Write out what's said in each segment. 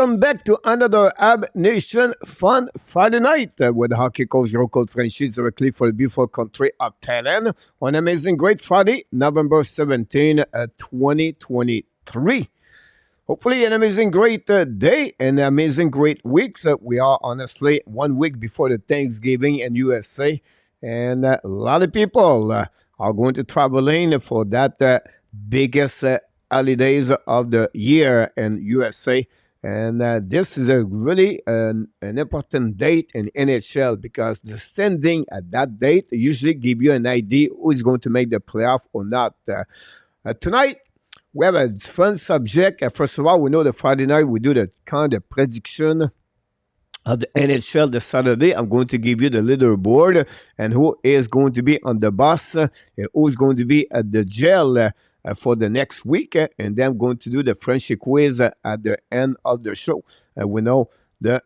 Welcome back to another Habs Nation Fun Friday night with hockey coach your coach Frenchy directly for the beautiful country of Thailand on amazing great Friday, November 17, 2023. Hopefully an amazing great day and amazing great weeks. We are honestly 1 week before the Thanksgiving in USA, and a lot of people are going to traveling for that biggest holidays of the year in USA. And this is a really an important date in NHL because the standing at that date usually give you an idea who is going to make the playoff or not. Tonight, we have a fun subject. First of all, we know the Friday night we do the kind of prediction of the NHL this Saturday. I'm going to give you the leaderboard and who is going to be on the bus, who's going to be at the jail for the next week, and then I'm going to do the Frenchy Quiz at the end of the show. We know the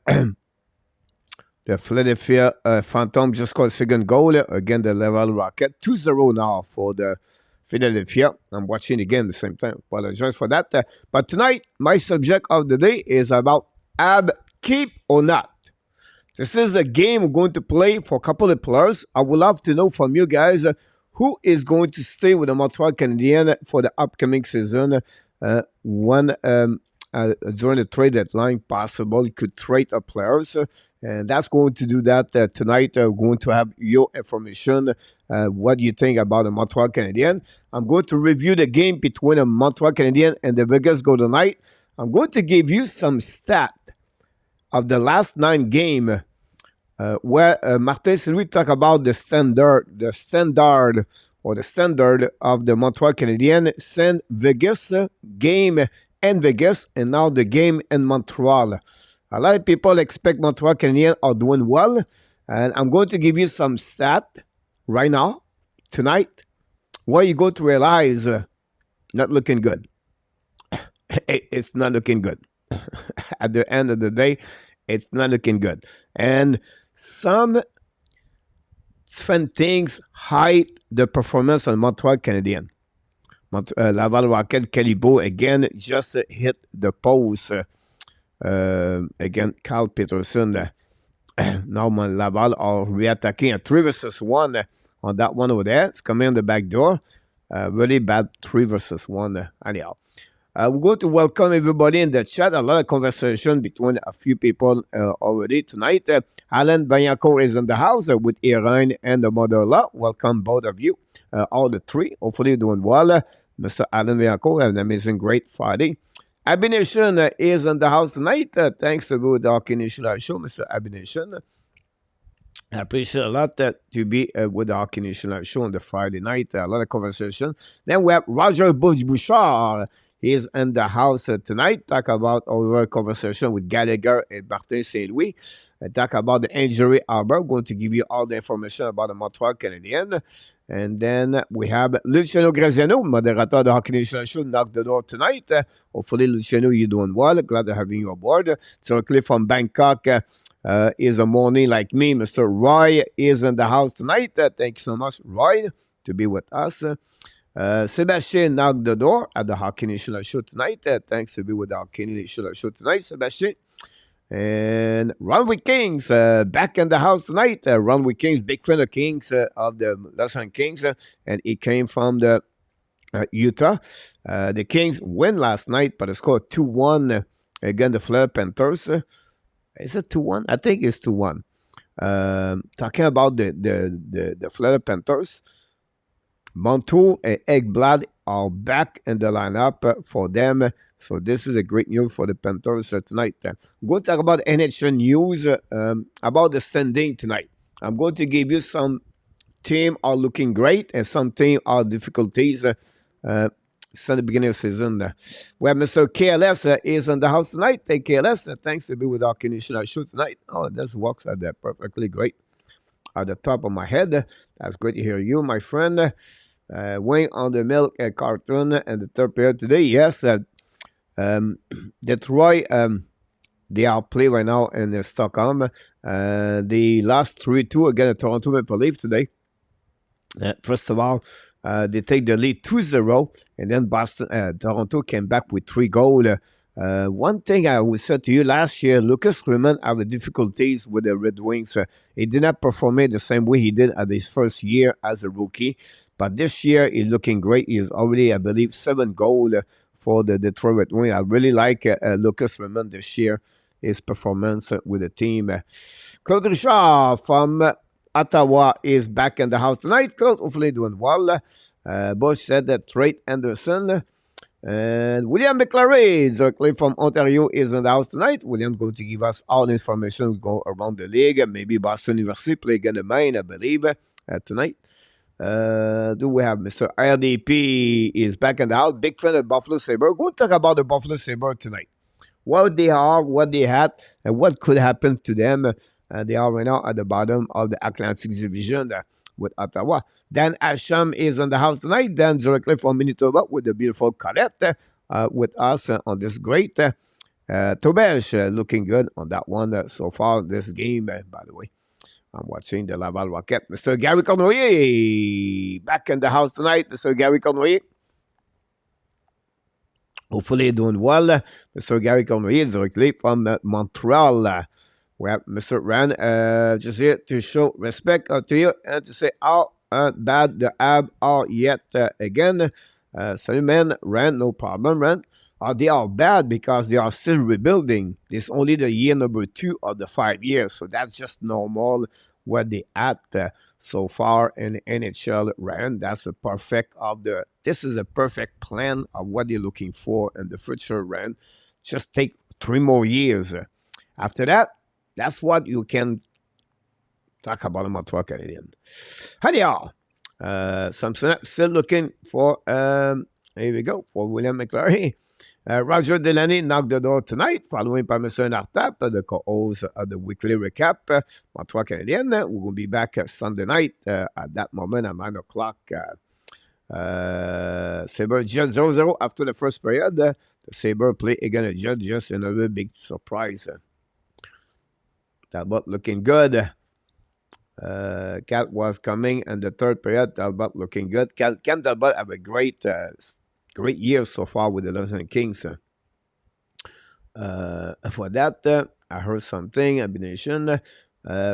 the Philadelphia Phantom just scored second goal against the Laval Rocket. 2-0 now for the Philadelphia. I'm watching the game at the same time. Apologize for that. But tonight, my subject of the day is about Habs keep or not. This is a game we're going to play for a couple of players. I would love to know from you guys who is going to stay with the Montreal Canadiens for the upcoming season. During the trade deadline, possible you could trade a players, and that's going to do that tonight. We're going to have your information. What do you think about the Montreal Canadiens? I'm going to review the game between the Montreal Canadiens and the Vegas Golden Knights. I'm going to give you some stat of the last 9 games. Where Martin Louis talk about the standard of the Montreal Canadiens, send Vegas game in Vegas and now the game in Montreal. A lot of people expect Montreal Canadiens are doing well, and I'm going to give you some stat right now, tonight, where you go to realize not looking good. It's not looking good. At the end of the day, it's not looking good. And some fun things hide the performance on Montreal Canadiens. Laval Rocket, Calibo, again, just hit the post. Again, Carl Peterson. Now, Laval are reattacking a 3-1 on that one over there. It's coming on the back door. Really bad 3-1. Anyhow. We're going to welcome everybody in the chat. A lot of conversation between a few people already tonight. Alan Vaillancourt is in the house with Irene and the mother-in-law. Welcome, both of you, all the three. Hopefully you're doing well. Mr. Alan Vaillancourt, have an amazing, great Friday. Habs Nation is in the house tonight. Thanks to the Hockey Nation Live Show, Mr. Habs Nation. I appreciate a lot to be with the Hockey Nation Live Show on the Friday night. A lot of conversation. Then we have Roger Bouchard. He is in the house tonight. Talk about our conversation with Gallagher and Martin St. Louis. Talk about the injury harbor. Going to give you all the information about the Montreal Canadiens. And then we have Luciano Graziano, moderator of the Hockey Nation Show, knock the door tonight. Hopefully, Luciano, you're doing well. Glad to have you aboard. Directly from Bangkok is a morning like me. Mr. Roy is in the house tonight. Thank you so much, Roy, to be with us. Sebastian knocked the door at the Hockey Nation Show tonight. Thanks to be with the Hockey Nation Show tonight, Sebastian. And Ron Kings back in the house tonight. Ron Kings, big friend of Kings of the Los Angeles Kings, and he came from the Utah. The Kings win last night, but they scored 2-1 against the Florida Panthers. Is it 2-1? I think it's 2-1. Talking about the Florida Panthers. Montour and Ekblad are back in the lineup for them. So this is a great news for the Panthers tonight. I'm going to talk about NHL news about the standing tonight. I'm going to give you some teams are looking great and some teams are difficulties since the beginning of the season. Where Mr. KLS is in the house tonight. Hey, KLS, thanks to be with our Canadian show tonight. Oh, this works out there perfectly great. At the top of my head. That's great to hear you, my friend. Wayne on the milk cartoon and the third period today. Yes, Detroit, they are playing right now in Stockholm. They lost 3-2 against the Toronto Maple Leafs today. First of all, they take the lead 2-0, and then Toronto came back with 3 goals One thing I would say to you last year, Lucas Raymond had difficulties with the Red Wings. He did not perform it the same way he did at his first year as a rookie. But this year, he's looking great. He's already, I believe, 7 goals for the Detroit Red Wings. I really like Lucas Raymond this year, his performance with the team. Claude Richard from Ottawa is back in the house tonight. Claude, hopefully doing well. Bush said that Trey Anderson and William McLaren, directly from Ontario, is in the house tonight. William's going to give us all the information. We go around the league. Maybe Boston University play against the Maine, I believe, tonight. Do we have Mr. RDP is back in the house. Big fan of Buffalo Sabre. We'll talk about the Buffalo Sabre tonight. What they are, what they had, and what could happen to them. They are right now at the bottom of the Atlantic Division with Ottawa. Dan Asham is in the house tonight. Dan directly from Manitoba with the beautiful Colette with us on this great Tobesh looking good on that one so far this game, by the way. I'm watching the Laval Rocket. Mr. Gary Cornoyer back in the house tonight. Mr. Gary Cornoyer. Hopefully doing well. Mr. Gary Cornoyer directly from Montreal. We have Mr. Rand just here to show respect to you and to say how bad the Habs are yet again. Salut, man. Rand, no problem, Rand. They are bad because they are still rebuilding. This is only the year number 2 of the 5 years, so that's just normal where they at so far in the NHL. Rand, that's a perfect this is a perfect plan of what they're looking for in the future. Rand, just take 3 more years. After that, that's what you can talk about the Montreal Canadiens. Anyhow, Samson still looking for, here we go, for William McLaren. Roger Delaney knocked the door tonight, following by Mr. Nartap, the co-host of the weekly recap, Montreal Canadiens. We're going to be back Sunday night at that moment at 9 o'clock. Sabre just 0-0 after the first period. The Sabre play against Judge, just another big surprise. Talbot looking good. Cat was coming in the third period. Talbot looking good. Ken Talbot have a great year so far with the Los Angeles Kings. For that, I heard something. Habs Nation.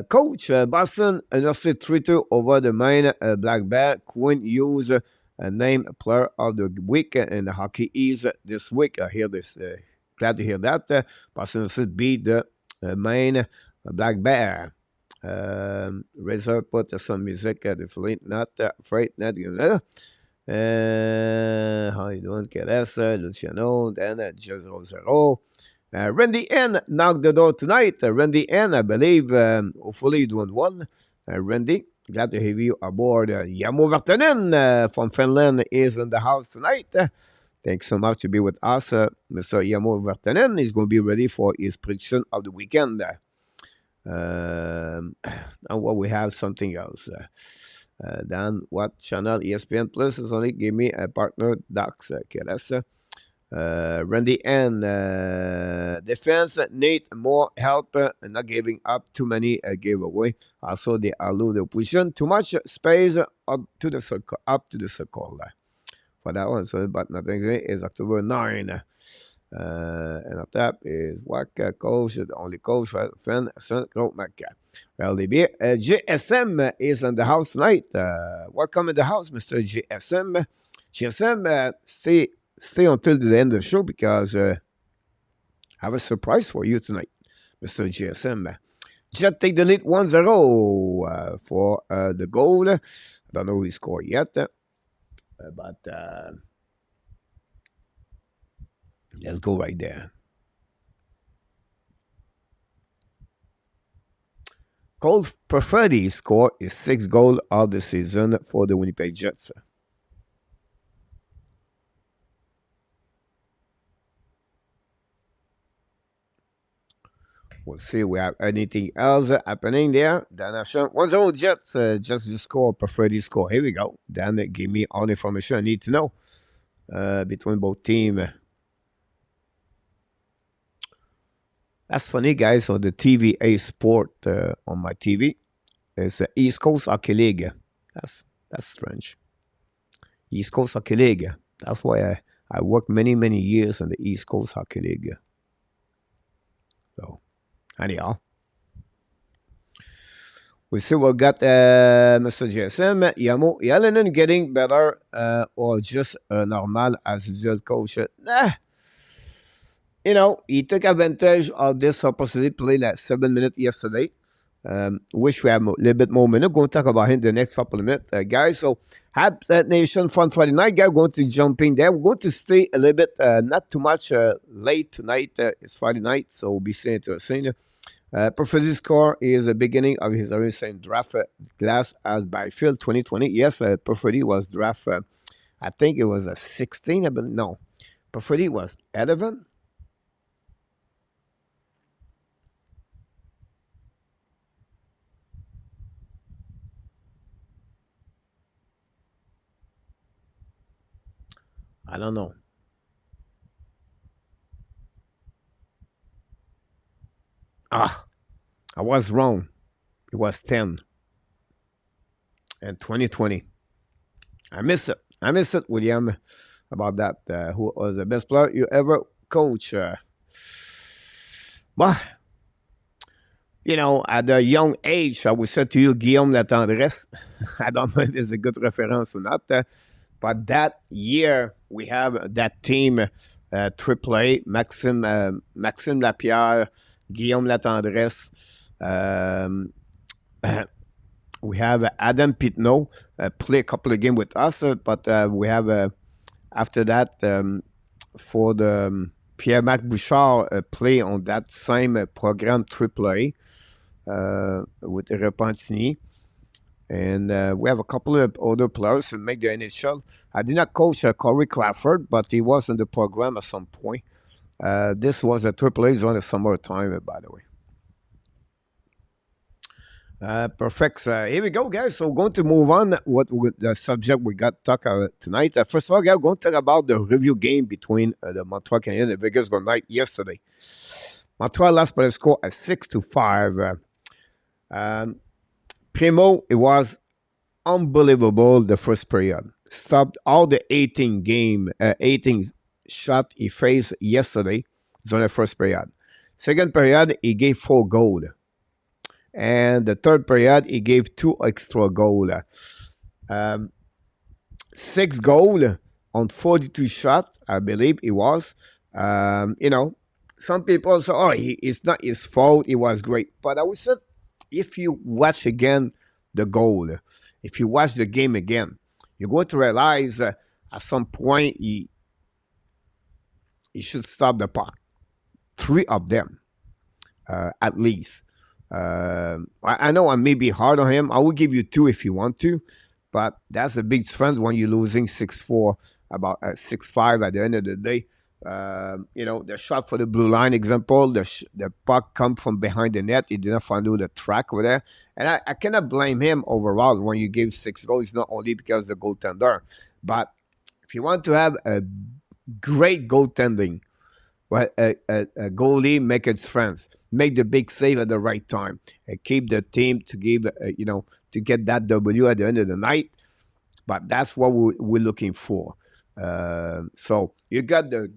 Coach, Boston University 3-2 over the Maine Black Bear. Quinn Hughes named Player of the Week in the Hockey East this week. I hear this. Glad to hear that. Boston University beat the Maine Black Bear. Razor put some music at the fleet, not afraid, not you know. How you doing, Kelesa, Luciano, then just 0-0. Randy N knocked the door tonight. Randy N, I believe, hopefully you're doing well. Randy, glad to have you aboard. Jamo Vartanen from Finland is in the house tonight. Thanks so much to be with us, Mr. Jamo Vartanen. He's going to be ready for his prediction of the weekend. And what we have something else. Then what channel? ESPN Plus is only give me a partner docs. Okay, that's Randy N. Defense need more help and not giving up too many giveaway. Also, they allow the opposition too much space up to the circle. For that one, so but nothing is October 9. And up top is what coach, the only coach, fan, well, GSM is in the house tonight. Welcome in the house, Mr. GSM. GSM, stay until the end of the show because I have a surprise for you tonight, Mr. GSM. Jet take the lead 1-0 for the goal. I don't know who he scored yet, but let's go right there. Cole's preferred score is 6 goals of the season for the Winnipeg Jets. We'll see if we have anything else happening there. Dan Asham, 1-0 Jets, just the score, preferred score. Here we go. Dan, give me all the information I need to know between both teams. That's funny, guys. So the TVA Sport on my TV is the East Coast Hockey League. That's strange. East Coast Hockey League. That's why I worked many, many years in the East Coast Hockey League. So, anyhow. We see what got Mr. GSM. Yamo Yelenin getting better or just normal as usual coach. Nah. You know, he took advantage of this opportunity to play like 7 minutes yesterday. Wish we had a little bit more minutes. Going to talk about him the next couple of minutes, guys. So, Habs Nation Fun Friday night, guys. Going to jump in there. We're going to stay a little bit, not too much late tonight. It's Friday night, so we'll be seeing to a senior. Perfect score is the beginning of his recent draft class as Byfield 2020. Yes, Perfect was draft, I think it was a 16, but no. Perfect was 11. I don't know. I was wrong. It was 10 and 2020. I miss it, William, about that. Who was the best player you ever coach? Well, you know, at a young age, I would say to you, Guillaume Latendresse. I don't know if it's a good reference or not. But that year, we have that team, AAA, Maxime Lapierre, Guillaume Latendresse. We have Adam Pitneau play a couple of games with us, but we have, after that, for the Pierre-Marc Bouchard play on that same program AAA with Repentigny. And we have a couple of other players who make the NHL. I did not coach Corey Crawford, but he was in the program at some point. This was a AAA zone of summertime, by the way. Perfect. Here we go, guys. So we're going to move on with the subject we got to talk about tonight. First of all, guys, we're going to talk about the review game between the Montreal Canadiens and the Vegas Golden Knights yesterday. Montreal lost by the score at 6-5. Primo, it was unbelievable the first period. Stopped all the 18 shot he faced yesterday. It's on the first period. Second period, he gave 4 goals. And the third period, he gave 2 extra goals. 6 goals on 42 shots, I believe it was. You know, some people say, oh, it's not his fault. It was great. But I would say, if you watch again the goal, if you watch the game again, you're going to realize at some point he should stop the puck. 3 of them, at least. I know I may be hard on him. I will give you 2 if you want to, but that's a big difference when you're losing 6-4, about 6-5 at the end of the day. You know, the shot for the blue line example, the puck come from behind the net. He did not follow the track over there. And I cannot blame him overall when you give 6 goals. It's not only because the goaltender. But if you want to have a great goaltending, well, a goalie make its friends. Make the big save at the right time. And keep the team to give, to get that W at the end of the night. But that's what we're looking for. So you got the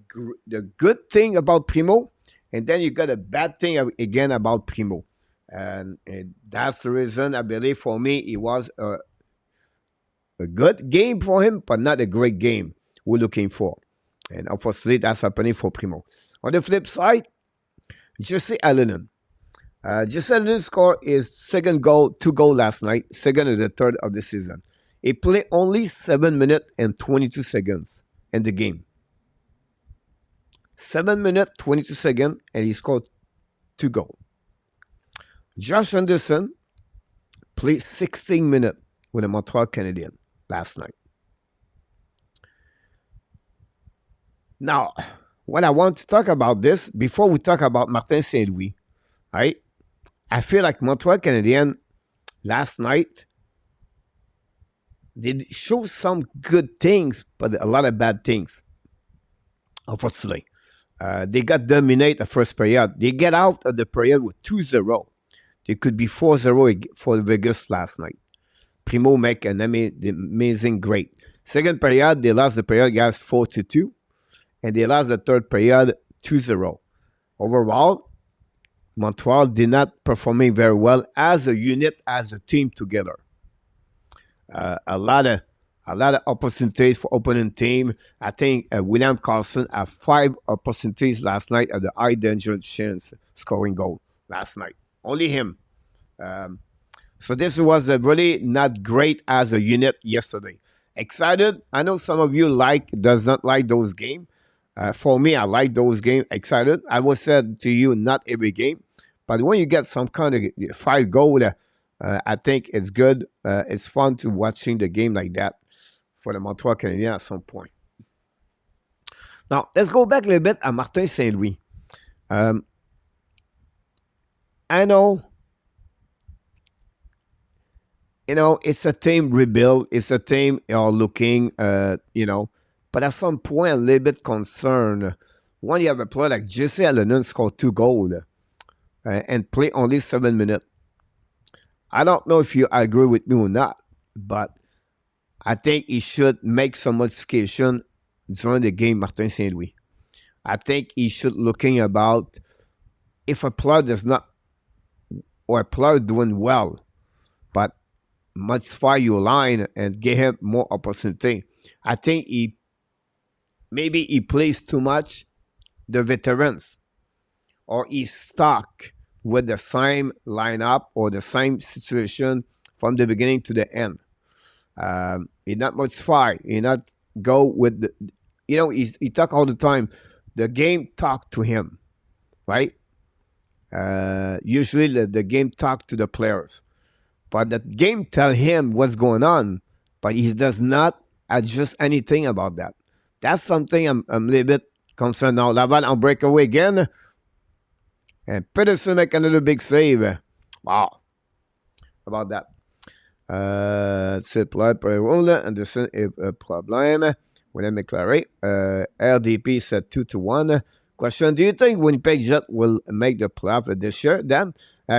good thing about Primo, and then you got a bad thing again about Primo, and that's the reason I believe for me it was a good game for him, but not a great game we're looking for, and unfortunately that's happening for Primo. On the flip side, Jesse Allen. Jesse Allen scored his second goal, 2 goals last night, second and the third of the season. He played only 7 minutes and 22 seconds in the game. 7 minutes, 22 seconds, and he scored 2 goals. Josh Anderson played 16 minutes with the Montreal Canadiens last night. Now, what I want to talk about this, before we talk about Martin Saint-Louis, right? I feel like Montreal Canadiens last night, they show some good things, but a lot of bad things. Unfortunately, they got dominated the first period. They get out of the period with 2-0. They could be 4-0 for Vegas last night. Primo make an amazing great. Second period, they lost the period, guys, 4-2. and they lost the third period 2-0. Overall, Montreal did not performing very well as a unit, as a team together. A lot of opportunities for opponent team. I think William Carlson had 5 opportunities last night at the high danger chance scoring goal last night. Only him. So this was really not great as a unit yesterday. Excited. I know some of you does not like those games. For me, I like those games. Excited. I will say to you, not every game, but when you get some kind of 5 goal, I think it's good. It's fun to watching the game like that for the Montreal Canadiens at some point. Now, let's go back a little bit at Martin Saint-Louis. I know, it's a team rebuild. It's a team looking, but at some point, a little bit concerned when you have a player like Jesse Allen scored 2 goals and play only 7 minutes. I don't know if you agree with me or not, but I think he should make some modification during the game, Martin Saint-Louis. I think he should looking about if a player does not, or a player doing well, but modify your line and give him more opportunity. I think maybe he plays too much the veterans, or he's stuck with the same lineup or the same situation from the beginning to the end. He not modify. He not go with the, he talk all the time. The game talk to him, right? Usually the game talk to the players, but the game tell him what's going on, but he does not adjust anything about that. That's something I'm a little bit concerned now. Laval on breakaway again, and Peterson make another big save. Wow, about that. C'est payroll. Anderson est problème. William McClary. RDP said 2-1. Question: do you think Winnipeg Jet will make the playoff this year? Dan,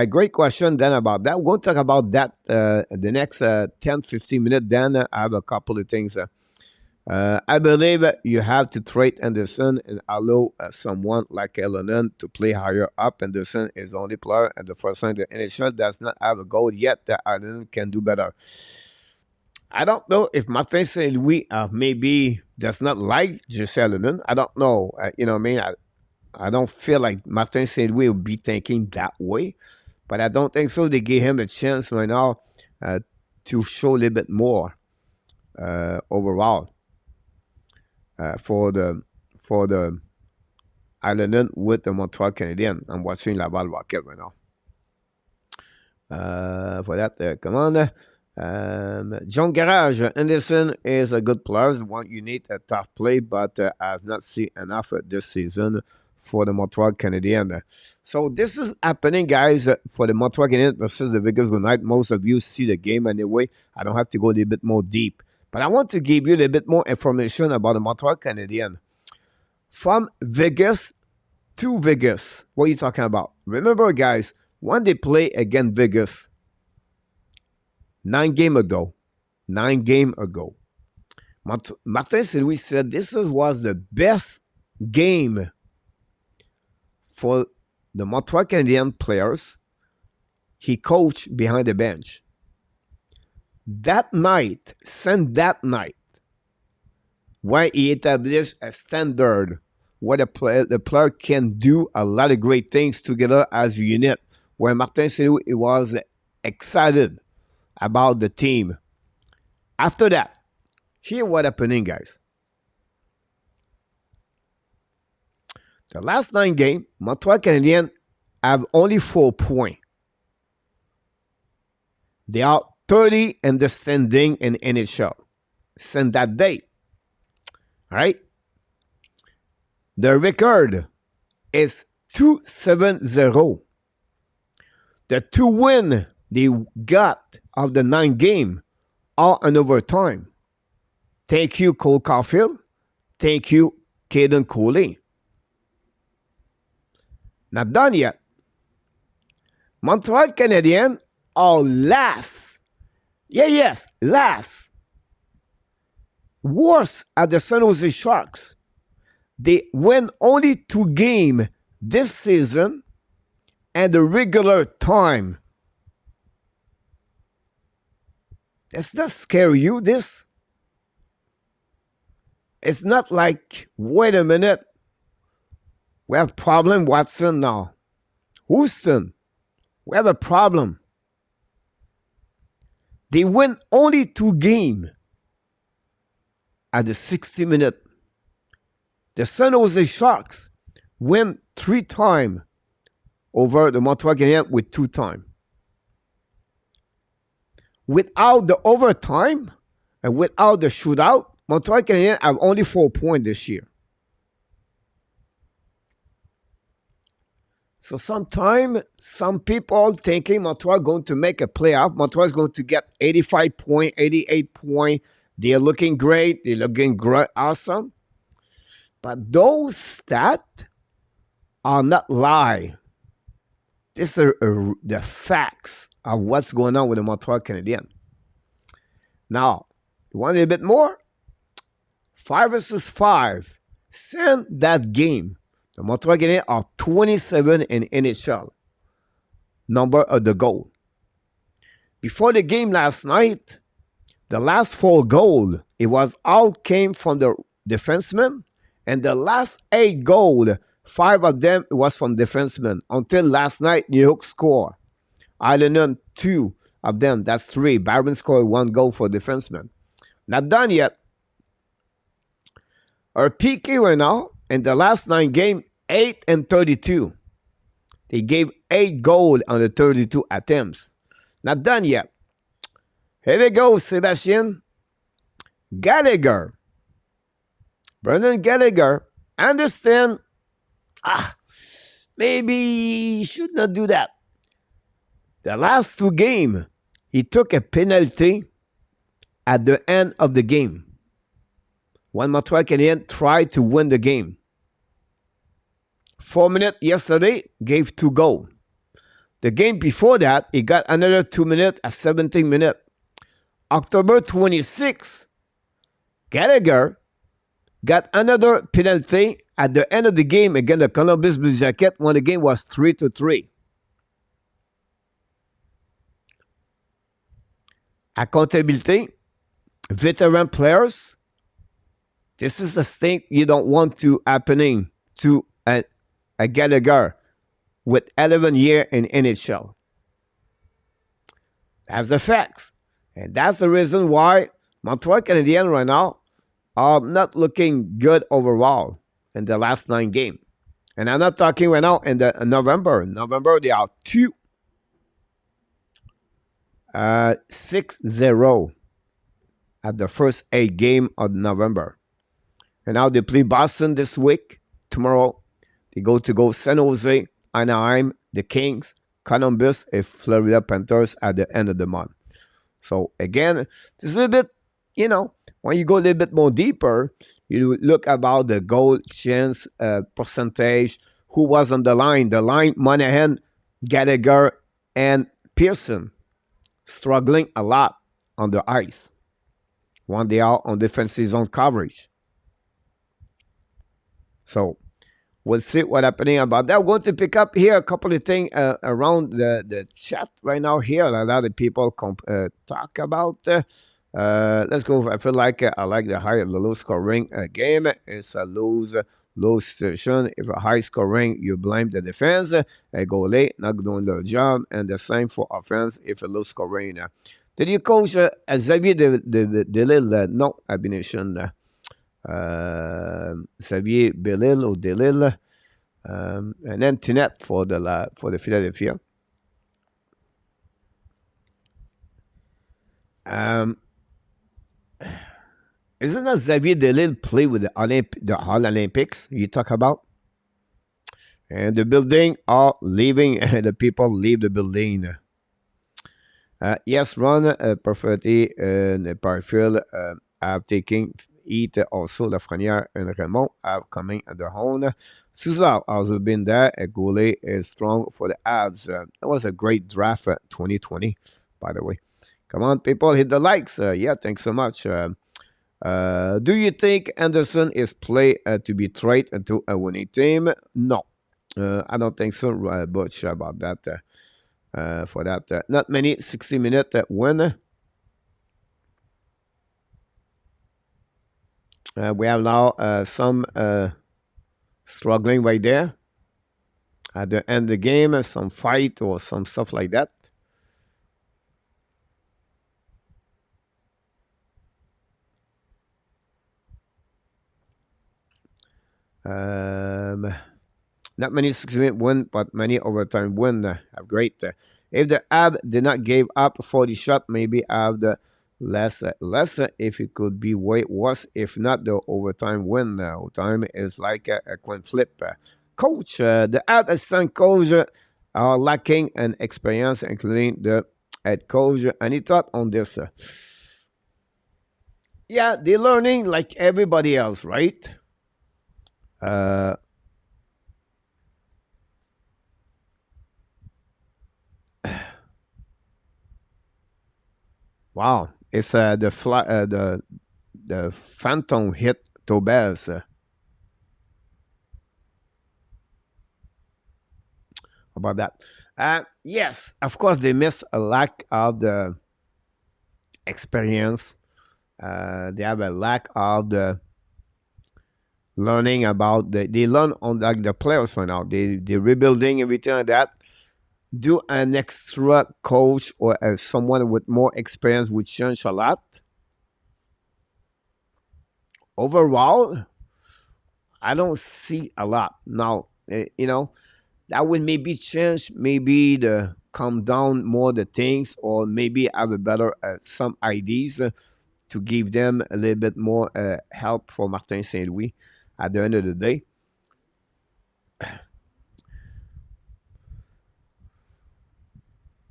great question, Dan, about that. We'll talk about that the next 10-15 minutes. Dan, I have a couple of things. I believe you have to trade Anderson and allow someone like Elonen to play higher up. Anderson is the only player and the first time the NHL does not have a goal yet that Elonen can do better. I don't know if Martin St. Louis maybe does not like Jesse Elonen. I don't know. You know what I mean? I don't feel like Martin St. Louis will be thinking that way, but I don't think so. They gave him a chance right now to show a little bit more overall. For the Islander with the Montreal Canadiens. I'm watching Laval Rocket right now. For that, commander. John Garage, Anderson is a good player. One you need a tough play, but I have not seen enough this season for the Montreal Canadiens. So this is happening, guys, for the Montreal Canadiens versus the Vegas Golden Knights. Most of you see the game anyway. I don't have to go a little bit more deep. But I want to give you a little bit more information about the Montreal Canadiens. From Vegas to Vegas, what are you talking about? Remember, guys, when they play against Vegas 9 games ago, Martin St. Louis said this was the best game for the Montreal Canadiens players he coached behind the bench. That night, where he established a standard where the player can do a lot of great things together as a unit, where Martin St. Louis was excited about the team. After that, here's what happening, guys. The last 9 games, Montreal Canadiens have only 4 points. They are 30 in the standing in NHL since that date. All right? The record is 2-7-0. The 2 wins they got of the 9 games are in overtime. Thank you, Cole Caulfield. Thank you, Caden Coley. Not done yet. Montreal Canadiens are last. Last. Worse at the San Jose Sharks. They win only 2 games this season and the regular time. Does that scare you, this? It's not like, wait a minute, we have a problem, Watson, now. Houston, we have a problem. They win only 2 games at the 60-minute. The San Jose Sharks win 3 times over the Montreal Canadiens with 2 times. Without the overtime and without the shootout, Montreal Canadiens have only 4 points this year. So sometimes some people thinking Montreal going to make a playoff. Montreal is going to get 85 points, 88 points. They're looking great. They're looking great, awesome. But those stats are not lie. These are the facts of what's going on with the Montreal Canadiens. Now, you want a bit more? 5 versus 5. Send that game. The Montreal Canadiens are 27 in NHL. Number of the goal. Before the game last night, the last 4 goals, it was all came from the defenseman, and the last 8 goals, 5 of them was from defensemen. Until last night, New York scored. Islanders 2 of them, that's 3. Barron scored 1 goal for defenseman. Not done yet. Our PK right now, in the last 9 games, 8 and 32. They gave 8 goals on the 32 attempts. Not done yet. Here we go, Sebastian. Gallagher. Brendan Gallagher. Understand, maybe he should not do that. The last 2 games, he took a penalty at the end of the game. When Montreal Canadiens tried to win the game. 4 minutes yesterday, gave 2 goals. The game before that, he got another 2 minutes at 17 minutes. October 26th, Gallagher got another penalty at the end of the game against the Columbus Blue Jackets when the game was 3-3. Accountability, veteran players. This is the thing you don't want to happening to a Gallagher with 11 years in NHL. That's the facts. And that's the reason why Montreal Canadiens right now are not looking good overall in the last 9 games. And I'm not talking right now in November. November, they are 6-0 at the first 8 games of November. And now they play Boston this week. Tomorrow, they go San Jose, Anaheim, the Kings, Columbus, and Florida Panthers at the end of the month. So again, this is a little bit, when you go a little bit more deeper, you look about the goal chance percentage, who was on the line. The line, Monahan, Gallagher, and Pearson, struggling a lot on the ice when they are on defensive zone coverage. So we'll see what's happening about that. We're going to pick up here a couple of things around the chat right now here. A lot of people talk about. Let's go. I feel like I like the low scoring game. It's a low situation. If a high scoring, you blame the defense. A goalie not doing their job. And the same for offense if a low scoring. Did you coach Xavier Delille? No, Habs Nation. Xavier Belil or Delille, and then Tinet for the Philadelphia. Isn't that Xavier Delille play with the All Olympics you talk about? And the building are leaving, and the people leave the building. Yes, Ron, Perfetti, and Parfield have taken it also Lafrenière and Raymond have coming at the home. Souza also been there. A goalie is strong for the Habs. That was a great draft 2020, by the way. Come on, people, hit the likes. Yeah, thanks so much. Do you think Anderson is play to be traded into a winning team? No. I don't think so, Butch, about that. For that, not many 60-minute win. We have now some struggling right there at the end of the game, some fight or some stuff like that. Um, Not many 60-minute win, but many overtime win. Have great. If the Ab did not give up 40 shot, maybe have the less. If it could be way worse. If not, the overtime win. Overtime is like a coin flip. Coach, the Ab assistant coach are lacking an experience, including the head coach. Any thought on this? Yeah, they're learning like everybody else, right? Uh, Wow, it's the phantom hit Tobez about that. Yes, of course they miss a lack of the experience. They have a lack of the learning about they learn on like the players right now. They rebuilding everything like that. Do an extra coach or someone with more experience would change a lot. Overall, I don't see a lot now. That would maybe change, maybe the calm down more the things, or maybe have a better some ideas to give them a little bit more help for Martin Saint Louis at the end of the day.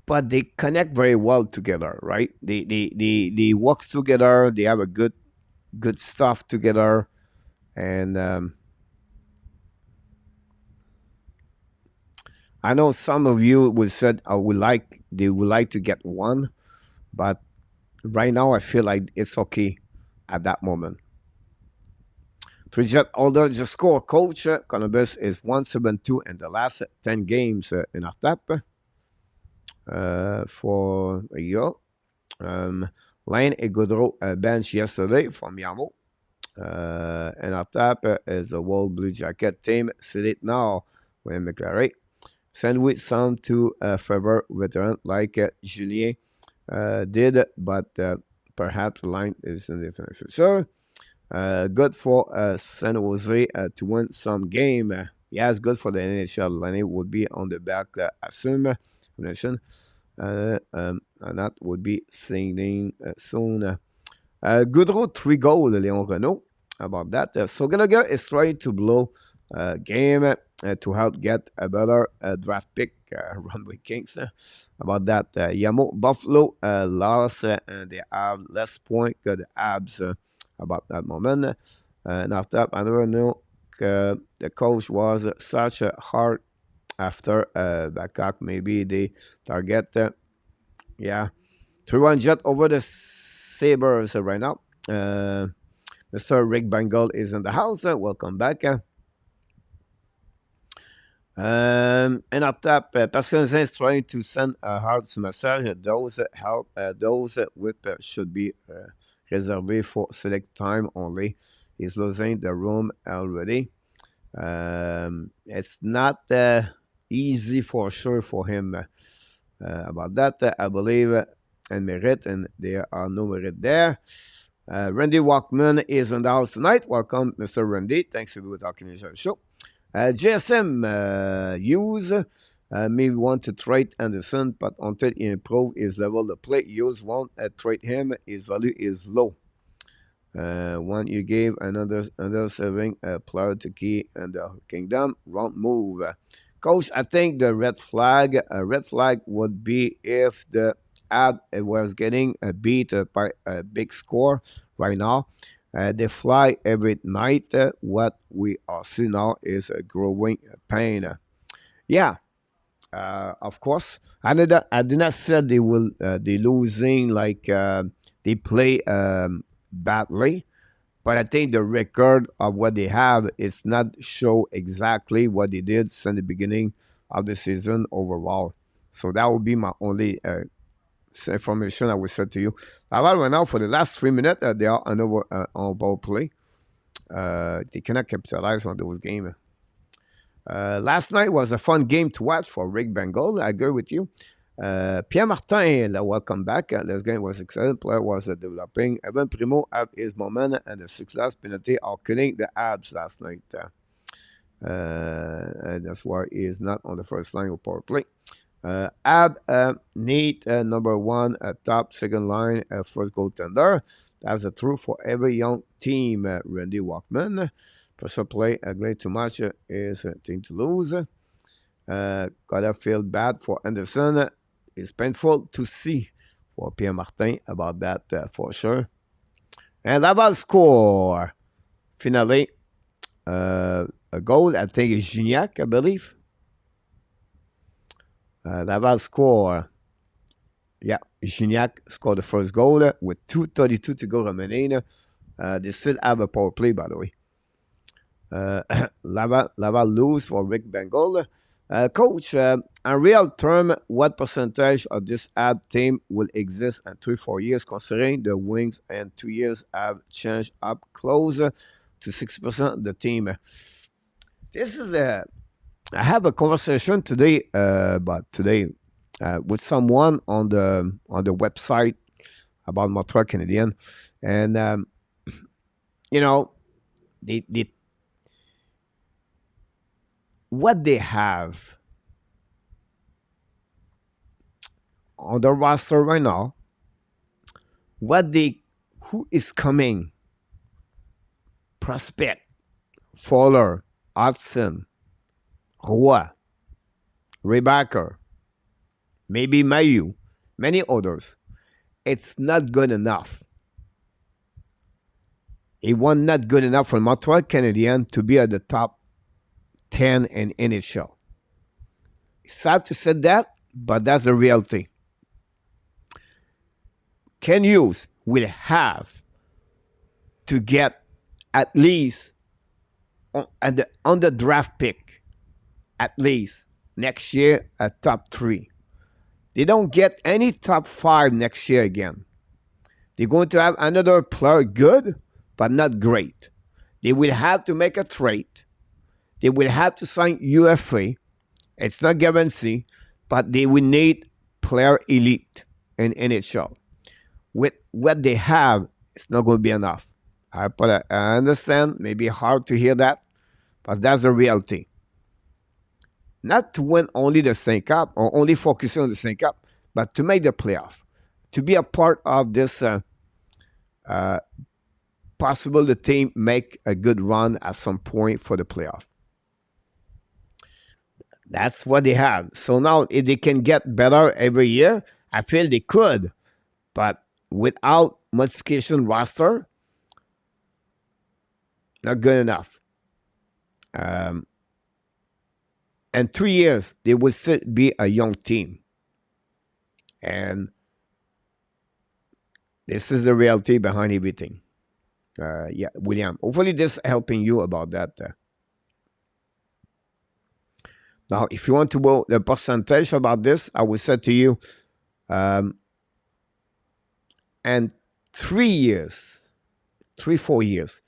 But they connect very well together, right? They work together. They have a good stuff together, and I know some of you would said they would like to get one, but right now I feel like it's okay at that moment. To just although just score coach, Columbus is 172 in the last 10 games in our tap for a year. Lane et Gaudreau bench yesterday from Yamo. And our tap is the World Blue Jacket team. Sit it now with McLaren. Send with some to favor veteran like Julien did, but perhaps the line is in the future. So, good for San Jose to win some game. Yeah, it's good for the NHL. Lenny would be on the back, assume nation. And that would be singing soon. Goodrow, 3 goal, Leon Renault. About that. So Gallagher is trying to blow game to help get a better draft pick. Runway Kings. About that. Yamo Buffalo lost and they have less point que the Habs about that moment. And after that, I don't know the coach was such a hard after Babcock. Maybe they target, yeah, 3-1 jet over the Sabres right now. Mr. Rick Bengal is in the house. Welcome back. And at that, Pascal is trying to send a hard message. Those help, those with should be reserved for select time only. He's losing the room already. It's not easy for sure for him about that. I believe and merit, and there are no merit there. Randy Walkman is in the house tonight. Welcome, Mr. Randy. Thanks for talking to the show. GSM use may want to trade Anderson, but until he improve his level of play, use won't trade him. His value is low. When you gave another serving player to key and the kingdom, wrong move. Coach, I think the red flag would be if the ad was getting beat by a big score right now. They fly every night. What we are seeing now is a growing pain. Yeah, of course. I did not say they will they losing like they play badly. But I think the record of what they have is not show exactly what they did since the beginning of the season overall. So that would be my only information I would say to you. Laval right now for the last 3 minutes, they are on ball play. They cannot capitalize on those games. Last night was a fun game to watch for Rick Bengal. I agree with you. Pierre Martin, welcome back. This game was exciting. Player was developing. Evan Primo had his moment, and the 6 last penalty are killing the Habs last night. And that's why he is not on the first line of power play. Need number 1, top second line, first goaltender. That's the truth for every young team. Randy Walkman. Pressure play, great too much is a thing to lose. Gotta feel bad for Anderson. It's painful to see for Pierre Martin about that for sure. And Laval score. Finally, a goal, I think it's Gignac, I believe. Laval score. Yeah, Gignac scored the first goal with 2:32 to go remaining. They still have a power play, by the way. Laval lose for Rick Bengal. Coach, in real term, what percentage of this Habs team will exist in 3-4 years, considering the wings and 2 years have changed up closer to 6% of the team? This is I have a conversation today, with someone on the website about Montreal Canadiens, and they what they have on the roster right now, who is coming, prospect, Fowler, Hudson, Roy, Rebacker, maybe Mayu, many others. It's not good enough. It was not good enough for Montreal Canadiens to be at the top 10 in NHL. It's sad to say that, but that's the reality. Ken Hughes will have to get at least on the draft pick, at least next year a top 3. They don't get any top 5 next year again. They're going to have another player good, but not great. They will have to make a trade. They will have to sign UFA. It's not guaranteed, but they will need player elite in NHL. With what they have, it's not going to be enough. I understand, maybe hard to hear that, but that's the reality. Not to win only the Stanley Cup or only focusing on the Stanley Cup, but to make the playoff, to be a part of this possible the team make a good run at some point for the playoff. That's what they have. So now, if they can get better every year, I feel they could. But without modification roster, not good enough. In 3 years, they will still be a young team. And this is the reality behind everything. William, hopefully this helping you about that. Now, if you want to know the percentage about this, I will say to you, and 3 years, 3-4 years,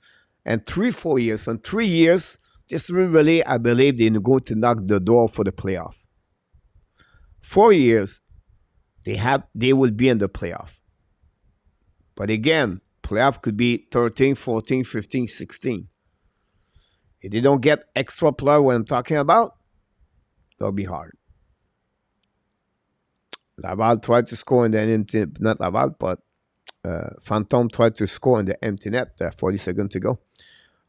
and 3-4 years, and 3 years, this really, I believe, they're going to knock the door for the playoff. 4 years, they will be in the playoff. But again, playoff could be 13, 14, 15, 16. If they don't get extra player, what I'm talking about, that'll be hard. Laval tried to score in the empty, not Laval, but Phantom tried to score in the empty net. 40 seconds to go.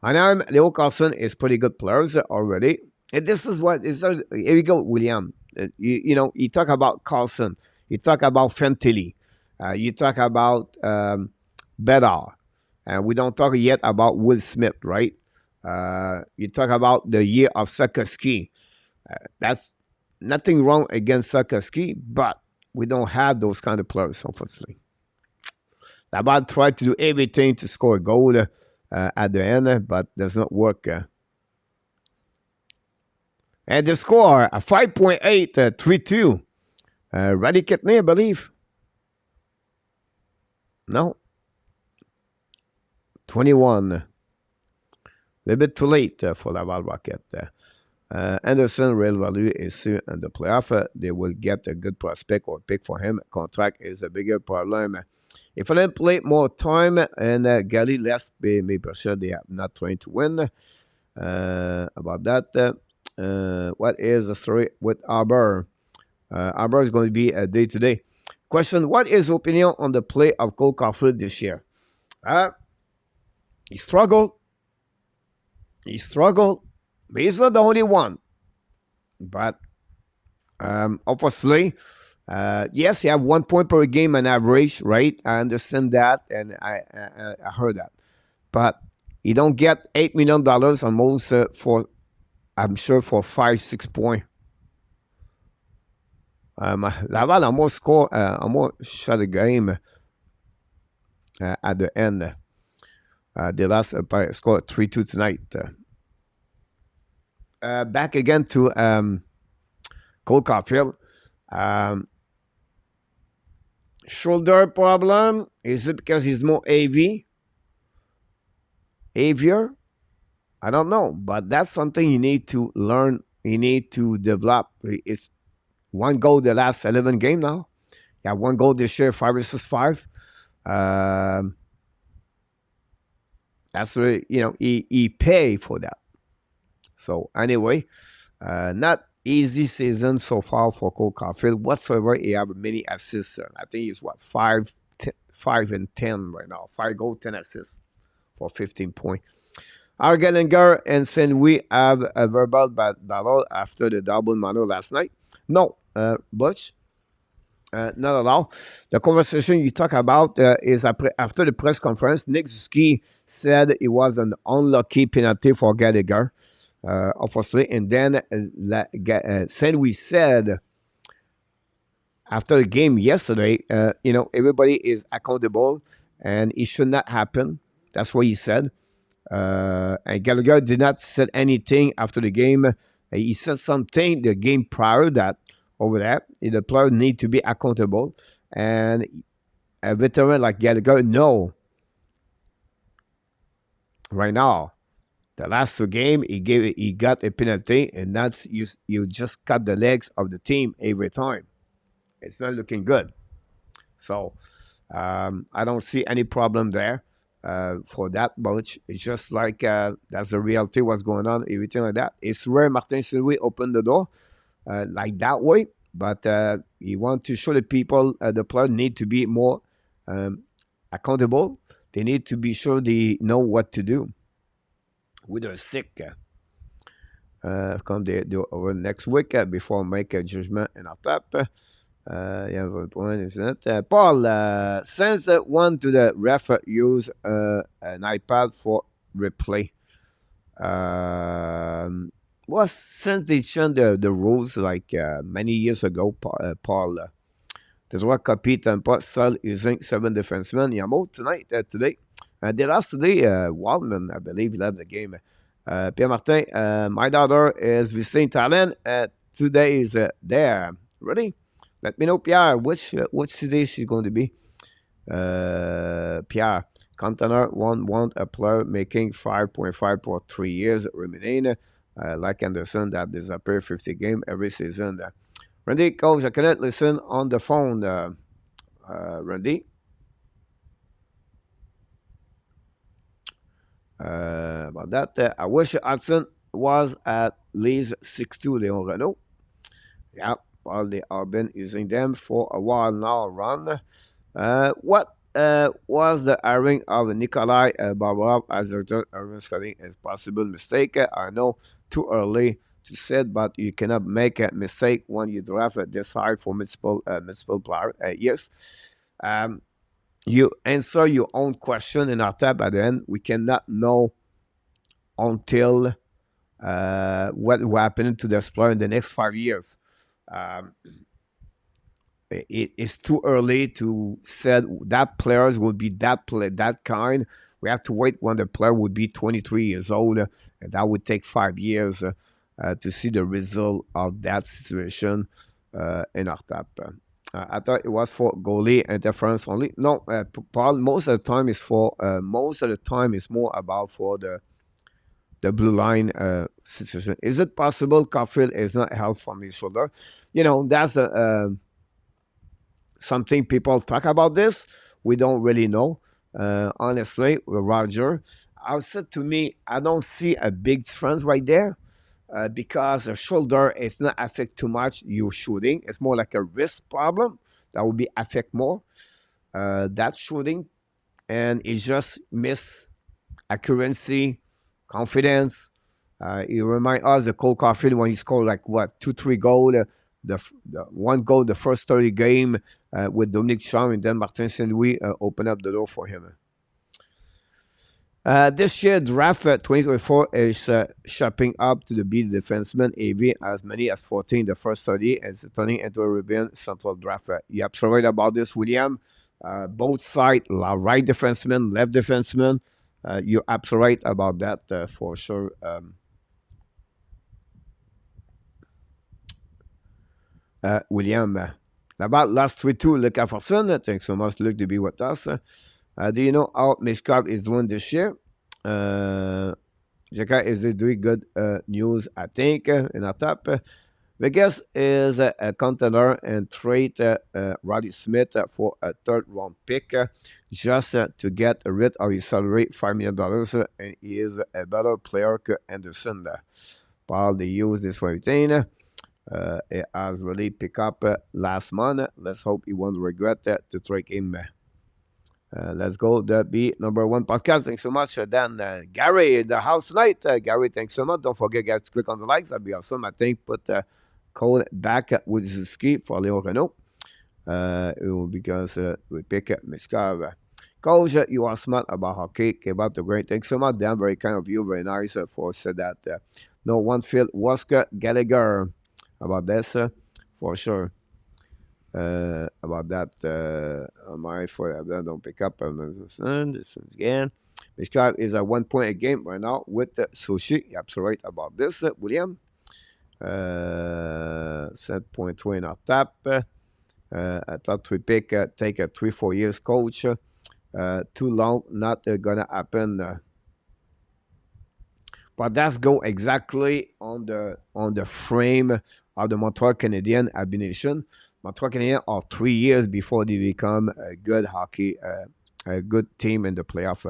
And Leo Carlson is pretty good players already. And this is what is. Here we go, William. You talk about Carlson. You talk about Fentilly. You talk about Bedard. And we don't talk yet about Will Smith, right? You talk about the year of Sakoski. That's nothing wrong against Sakoski, but we don't have those kind of players, unfortunately. Laval tried to do everything to score a goal. at the end, but does not work. And the score, 5.8, 3-2. Randy Kidney, I believe. No. 21. A little bit too late for Laval Rocket. Anderson, real value is soon in the playoff. They will get a good prospect or pick for him. Contract is a bigger problem. If I didn't play more time and Gally less, maybe for sure they are not trying to win. About that, what is the story with Arbor? Arbor is going to be a day-to-day. Question, what is your opinion on the play of Cole Caulfield this year? He struggled. But he's not the only one. But obviously, yes, he have 1 point per game on average, right? I understand that, and I heard that. But you don't get $8 million almost for, I'm sure, for 5-6 points. Laval almost score, almost shot the game at the end. The last scored 3-2 tonight. Back again to Cole Caulfield. Shoulder problem. Is it because he's more heavier? I don't know, but that's something you need to learn. You need to develop. It's one goal the last 11 game now. Yeah, one goal this year, 5 versus 5. That's really, he pay for that. So anyway, not easy season so far for Cole Caulfield whatsoever. He have many assists. I think he's 5 and 10 right now. 5 goals, 10 assists for 15 points. Argalinger and Saint Louis have a verbal battle after the double mono last night. No, Butch. Not at all. The conversation you talk about is after the press conference. Nick Suzuki said it was an unlucky penalty for Gallagher, obviously. And then Saint Louis said after the game yesterday, everybody is accountable and it should not happen. That's what he said. And Gallagher did not say anything after the game. He said something the game prior that over that. The player need to be accountable. And a veteran like Gallagher, no. Right now, the last 2 games, he got a penalty, and that's you just cut the legs of the team every time. It's not looking good. So I don't see any problem there for that much. It's just like that's the reality, what's going on, everything like that. It's rare Martin Saint-Louis opened the door like that way, but you want to show the people the player need to be more accountable. They need to be sure they know what to do. With their sick come over next week before make a judgment in our top. Paul sends one to the ref use an iPad for replay. Well, since they changed the rules like many years ago, Paul, there's one compete and Paul using 7 defensemen. Yamo tonight, today. They lost today. Waldman, I believe, left the game. Pierre Martin, my daughter is visiting Thailand. 2 days there. Ready? Let me know, Pierre, which city she's going to be. Pierre, Container want a player making 5.5 for 3 years remaining. Like Anderson, that disappear 50 game every season. Randy, coach, I cannot listen on the phone. Randy. About that, I wish Hudson was at least 6'2", Leon Renault. Yeah, well, they have been using them for a while now. Run. What was the hiring of Nikolai Babarov as director of scouting is possible mistake? I know too early to say, but you cannot make a mistake when you draft this high for multiple players. Yes. You answer your own question in our tab at the end. We cannot know until what will happen to this player in the next 5 years. it's too early to say that players will be that kind. We have to wait when the player would be 23 years old, and that would take 5 years to see the result of that situation in our top. I thought it was for goalie interference only. No, Paul. Most of the time is for. Most of the time is more about for the blue line situation. Is it possible Caulfield is not held from his shoulder? That's something people talk about this. We don't really know. Honestly, with Roger, I said to me, I don't see a big difference right there because the shoulder is not affect too much your shooting. It's more like a wrist problem that would be affect more that shooting, and it's just miss accuracy, confidence. It reminds us of Cole Caulfield when he scored like what 2-3 goals. The one goal the first 30 game with Dominic Charm, and then Martin Saint Louis opened up the door for him. This year, draft 2024 is shaping up to be the defenseman AV as many as 14 the first 30 and turning into a Caribbean Central draft. You're absolutely right about this, William. Both sides, right defenseman, left defenseman. You're absolutely right about that for sure. William, about last 3-2, Luc Afferson. Thanks so much, Luc, to be with us. Do you know how Mishkov is doing this year? Jaka is doing good news, I think, in our top. Vegas is a contender and trade Roddy Smith for a third-round pick just to get rid of his salary, $5 million, and he is a better player than Anderson. While they use this for everything. It has really picked up last month. Let's hope he won't regret that to trade him. Let's go. That be number one podcast. Thanks so much. Then Gary in the house tonight. Gary, thanks so much. Don't forget, guys, to click on the likes. That'd be awesome. I think put code back with Zuski for Léo Renault. Because we pick up Miskar. Coach, you are smart about hockey. Keep up the great. Thanks so much, Dan. Very kind of you. Very nice for said that. No one Phil Waska Gallagher about this for sure. About that, my for don't pick up. This again. Miskar is at 1 point a game right now with Sushi. You're absolutely right about this, William. 7.2 in our top. I thought we pick take a 3-4 years coach. Too long, not gonna happen. But that's go exactly on the frame of the Montreal Canadiens Habs Nation. Montreal Canadiens are 3 years before they become a good hockey, a good team in the playoff.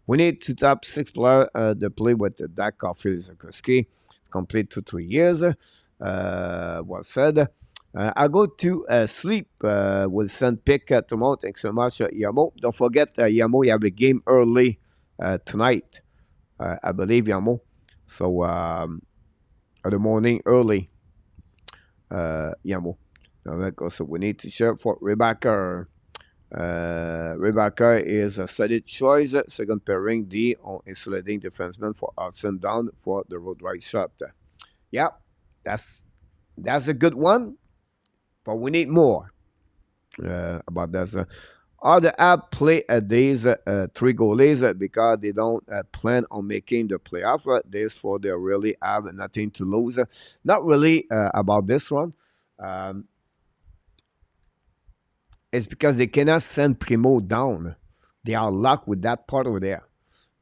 We need to top 6 players to play with Dak Caulfield Zakuski. Complete 2-3 years. Was said. I'll go to sleep. We'll send pick tomorrow. Thanks so much, Yamo. Don't forget, Yamo, you have a game early tonight. I believe, Yamo. So, the morning early, Yamo. So we need to share for Rebecca. Rebecca is a solid choice. Second pairing D on insulating defenseman for Hudson down for the road right shot. Yeah, that's a good one, but we need more about that. Other app play these 3 goalies because they don't plan on making the playoff. This for they really have nothing to lose. Not really about this one. It's because they cannot send Primo down. They are locked with that part over there.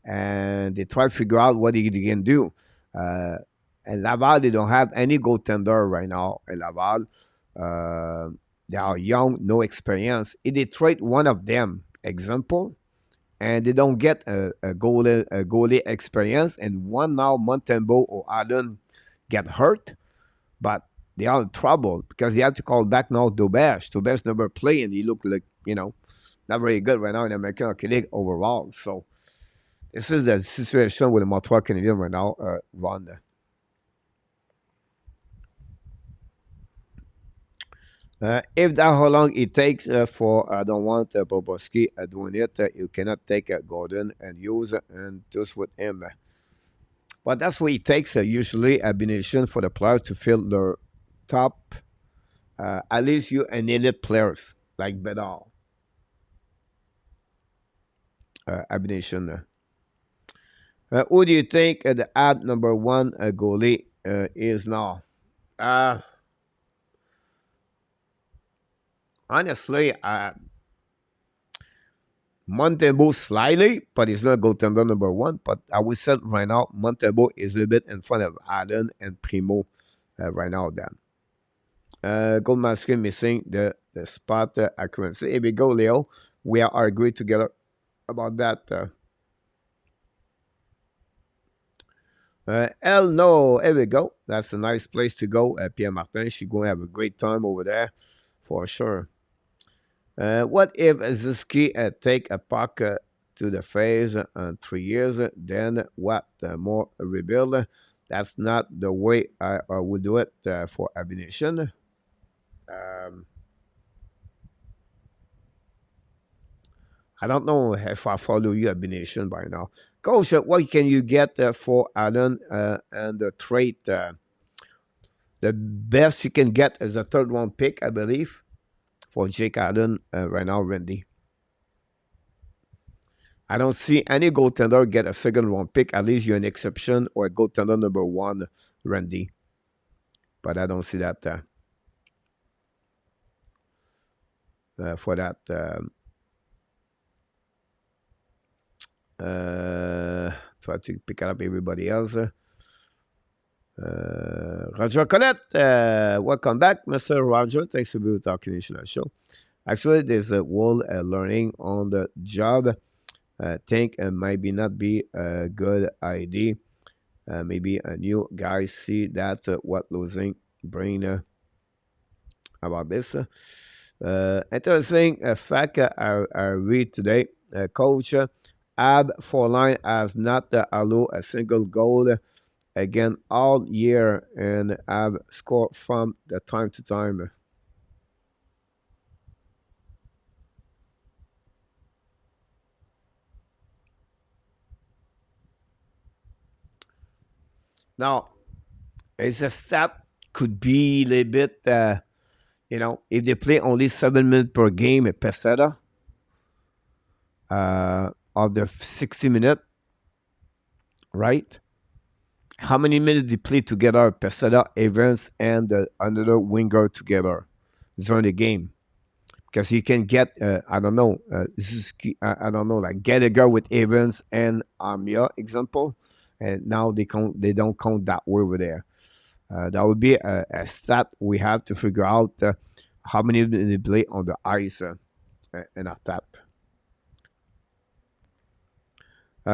And they try to figure out what they can do. And Laval, they don't have any goaltender right now in Laval. They are young, no experience. If they trade one of them, example, and they don't get a goalie experience, and one now, Montembeault or Allen get hurt, but they are in trouble because they have to call back now Dobesh. Dobesh never played, and he looked like, not very good right now in the American Hockey League overall. So this is the situation with the Montreal Canadiens right now, Ron. If that's how long it takes for, I don't want Bobrovsky doing it, you cannot take Gordon and use and just with him. But that's what it takes usually, a combination for the players to fill their top at least you an elite players like Bedard, Habs Nation. Who do you think the Habs number one goalie is now? Uh, honestly, Montembeau slightly, but he's not goaltender number one. But I would say right now, Montembeau is a bit in front of Allen and Primo right now. Then gold mask missing the spot accuracy. Here we go, Leo. We are agreed together about that. El No, here we go. That's a nice place to go. Pierre Martin, she's going to have a great time over there for sure. What if Zuski take a puck to the face in 3 years? Then what? More rebuild? That's not the way I would do it for Habs Nation. I don't know if I follow you, Habs Nation, by now. Coach, what can you get for Allen and the trade? The best you can get is a third round pick, I believe, for Jake Allen right now, Randy. I don't see any goaltender get a second round pick. At least you're an exception or a goaltender number one, Randy. But I don't see that for that. Try to pick up everybody else. Roger Colette, welcome back, Mr. Roger. Thanks for being with our Canadian show. Actually, there's a whole learning on the job. Think it might not be a good idea. Maybe a new guy see that what losing bring about this. Interesting fact I read today. Coach Ab Forline has not allowed a single goal again all year and have scored from the time to time. Now, it's a stat could be a little bit, if they play only 7 minutes per game at Peseta, of the 60 minutes, right? How many minutes they play together, Peseta, Evans, and another winger together during the game? Because you can get, I don't know, like Gallagher with Evans and Armia, example. And now they don't count that way over there. That would be a stat we have to figure out how many they play on the ice in our tap.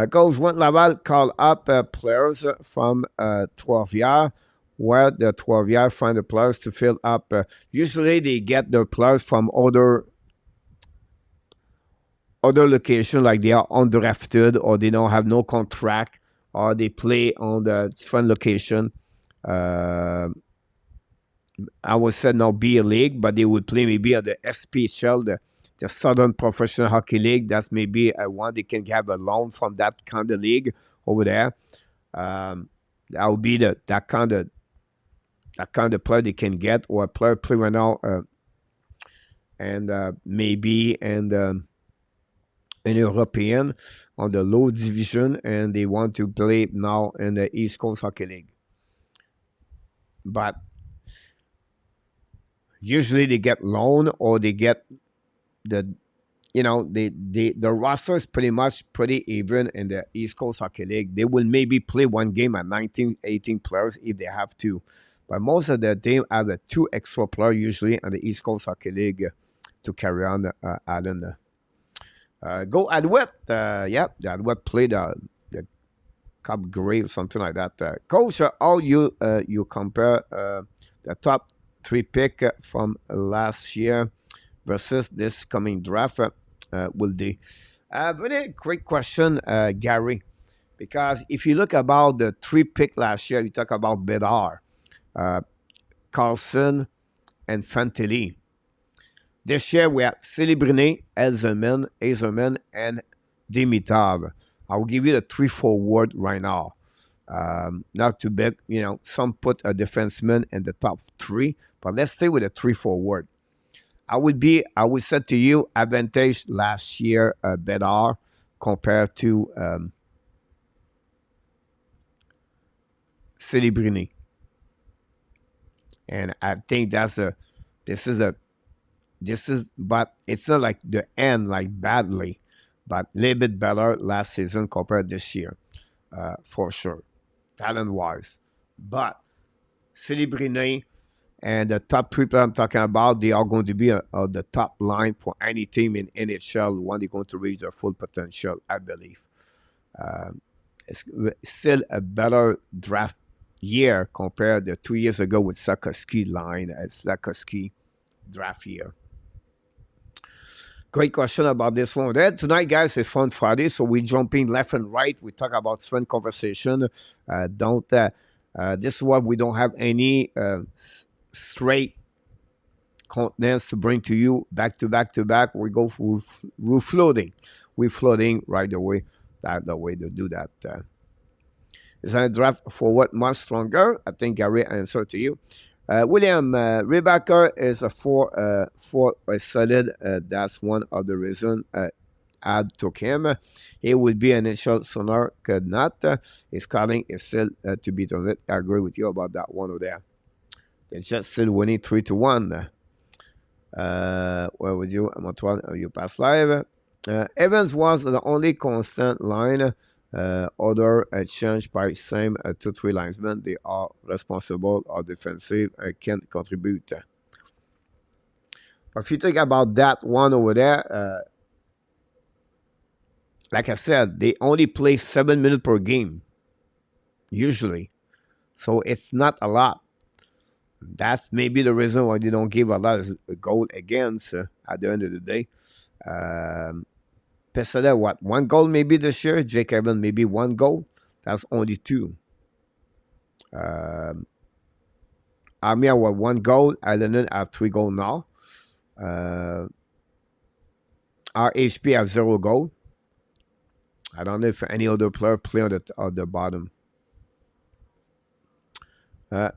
Goes when Laval call up players from Trois-Rivières, where the Trois-Rivières find the players to fill up. Usually they get the players from other location, like they are undrafted or they don't have no contract or they play on the different location. I would say not be a league, but they would play maybe at the SPHL, the Southern Professional Hockey League. That's maybe one they can have a loan from that kind of league over there. That would be that kind of player they can get, or a player play right now, and maybe an European on the low division, and they want to play now in the East Coast Hockey League. But usually they get loan or they get the roster is pretty even in the East Coast Hockey League. They will maybe play one game at 19, 18 players if they have to. But most of the team have two extra players usually in the East Coast Hockey League to carry on Allen. Go Alouette. The Alouette played the Cup Grey or something like that. Coach, how you compare the top 3 pick from last year versus this coming draft will be? Very great question, Gary. Because if you look about the 3 pick last year, you talk about Bedard, Carlson, and Fantilli. This year we have Celebrine, Hazelman, and Dimitrov. I will give you the 3 forward right now. Not too big, some put a defenseman in the top three, but let's stay with a three forward. I would say to you, advantage last year better compared to Celebrini. And I think this is a, but it's not like the end, like badly, but a little bit better last season compared this year, for sure, talent wise. But Celebrini and the top three players I'm talking about, they are going to be the top line for any team in NHL when they're going to reach their full potential, I believe. It's still a better draft year compared to 2 years ago with Sakoski line and Sakoski draft year. Great question about this one. There tonight, guys, is Fun Friday, so we jumping left and right. We talk about fun conversation. This is why we don't have any straight contents to bring to you back to back to back. We go for we're floating. We're floating right away. That's the way to do that. Is a draft forward much stronger? I think Gary answered to you. William Rebecca is for a solid. That's one of the reasons I took him. He would be an initial sooner, could not. His calling is still to be done. I agree with you about that one over there. They're just still winning 3-1. Where would you? Montreal, you pass live. Evans was the only constant line. Other changed by same 2-3 linesmen. They are responsible or defensive can contribute. If you think about that one over there, like I said, they only play 7 minutes per game, usually. So it's not a lot. That's maybe the reason why they don't give a lot of goal against at the end of the day. Pesada, what? 1 goal maybe this year. Jake Evans, maybe 1 goal. That's only 2. Armia, what? 1 goal. Islanders have 3 goals now. RHP have 0 goal. I don't know if any other player play on the bottom.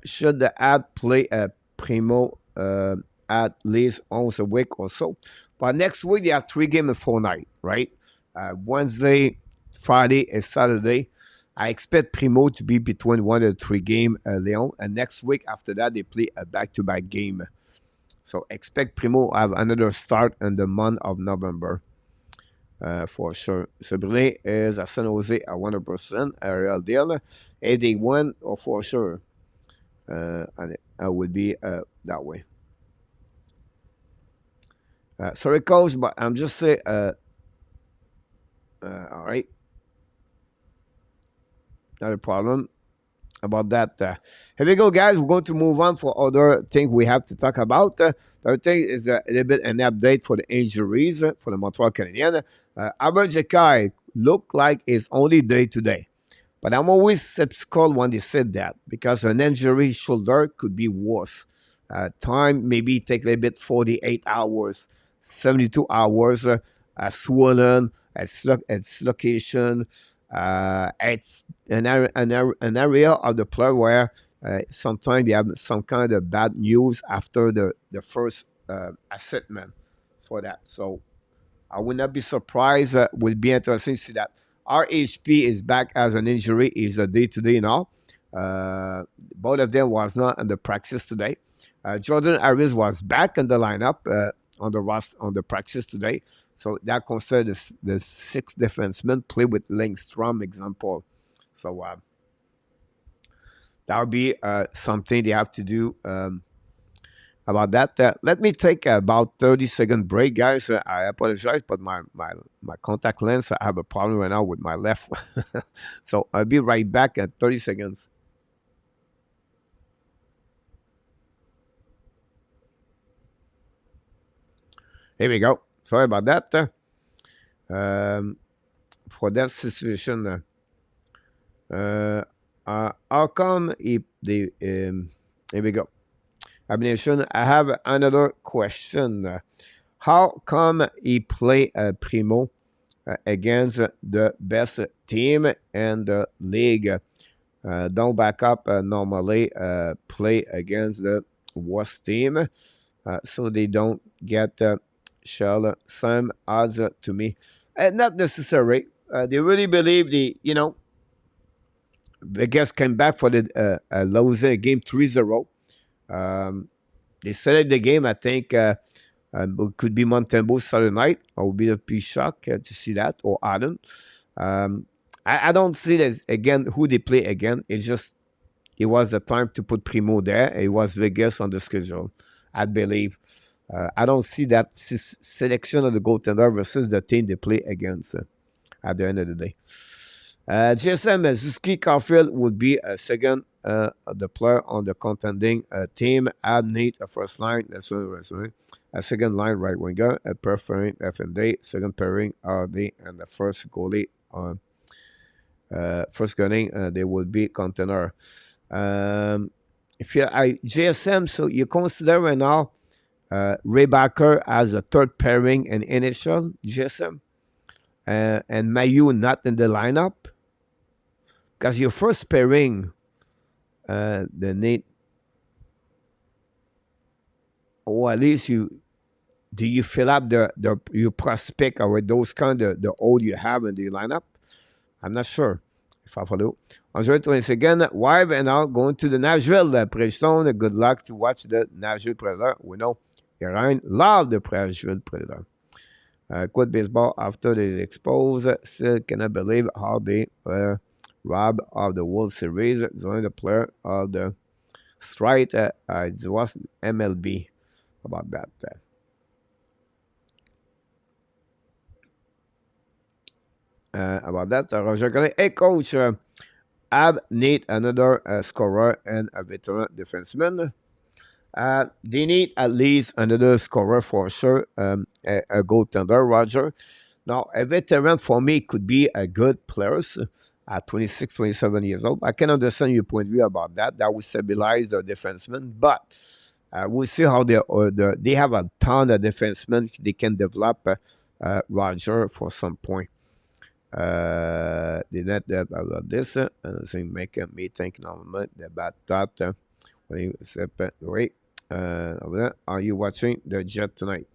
Should the ad play a Primo at least once a week or so? But next week, they have 3 games in 4 nights, right? Wednesday, Friday, and Saturday. I expect Primo to be between 1 and 3 games, Leon. And next week, after that, they play a back-to-back game. So expect Primo to have another start in the month of November. For sure. Sabrina is at San Jose at 100%, a real deal. 81 or for sure. And it would be that way. Sorry, coach, but I'm just saying. All right, not a problem about that. Here we go, guys. We're going to move on for other things we have to talk about. The other thing is a little bit an update for the injuries for the Montreal Canadiens. Albert Jekai looked like it's only day to day. But I'm always skeptical when they said that because an injury shoulder could be worse. Time maybe take a little bit 48 hours, 72 hours, swollen, it's location. It's an area of the player where sometimes they have some kind of bad news after the first assessment for that. So I would not be surprised. Would be interesting to see that. RHP is back as an injury. Is a day-to-day now. Both of them was not in the practice today. Jordan Harris was back in the lineup on the practice today. So that concerns the 6th defenseman play with Lindstrom example. So that would be something they have to do about that. Let me take about 30-second break, guys. I apologize, but my contact lens, I have a problem right now with my left. So I'll be right back at 30 seconds. Here we go. Sorry about that. For that situation, how come if the here we go. Habs Nation, I have another question. How come he play Primo against the best team in the league? don't back up normally play against the worst team, so they don't get shell same odds to me. Not necessary. They really believe Vegas came back for the losing game 3-0. They settled the game, I think. It could be Montembeau Saturday night. I would be a bit shocked to see that, or Adam. I don't see this again who they play again. It's just it was the time to put Primo there. It was Vegas on the schedule, I believe. I don't see that selection of the goaltender versus the team they play against at the end of the day. GSM Zuski Caulfield would be a second the player on the contending team. Add need a first line. That's what a second line right winger, a preferring FND, second pairing RD, and the first goalie on first gunning. They would be contender. If you GSM, so you consider right now Ray Baker as a third pairing in initial GSM, and Mayu not in the lineup. Because your first pairing, the need, or at least do you fill up your prospect or those kind of the old you have in the lineup? I'm not sure if I follow. Enjoy once again. Wive and now going to the Nashville Predators. Good luck to watch the Nashville Predator. We know Irene love the Nashville Predator. Quit baseball after they exposed. Still cannot believe how they were robbed of the World Series. Joined the player of the strike. It was MLB about that. Roger Gray. Hey, coach, Ab need another scorer and a veteran defenseman. They need at least another scorer for sure, a goaltender, Roger. Now, a veteran for me could be a good player at 26, 27 years old. I can understand your point of view about that. That would stabilize the defenseman, but we'll see how they have a ton of defensemen they can develop, Roger, for some point. The net about this, and I think make me think normally about that. Wait, are you watching the Jet tonight?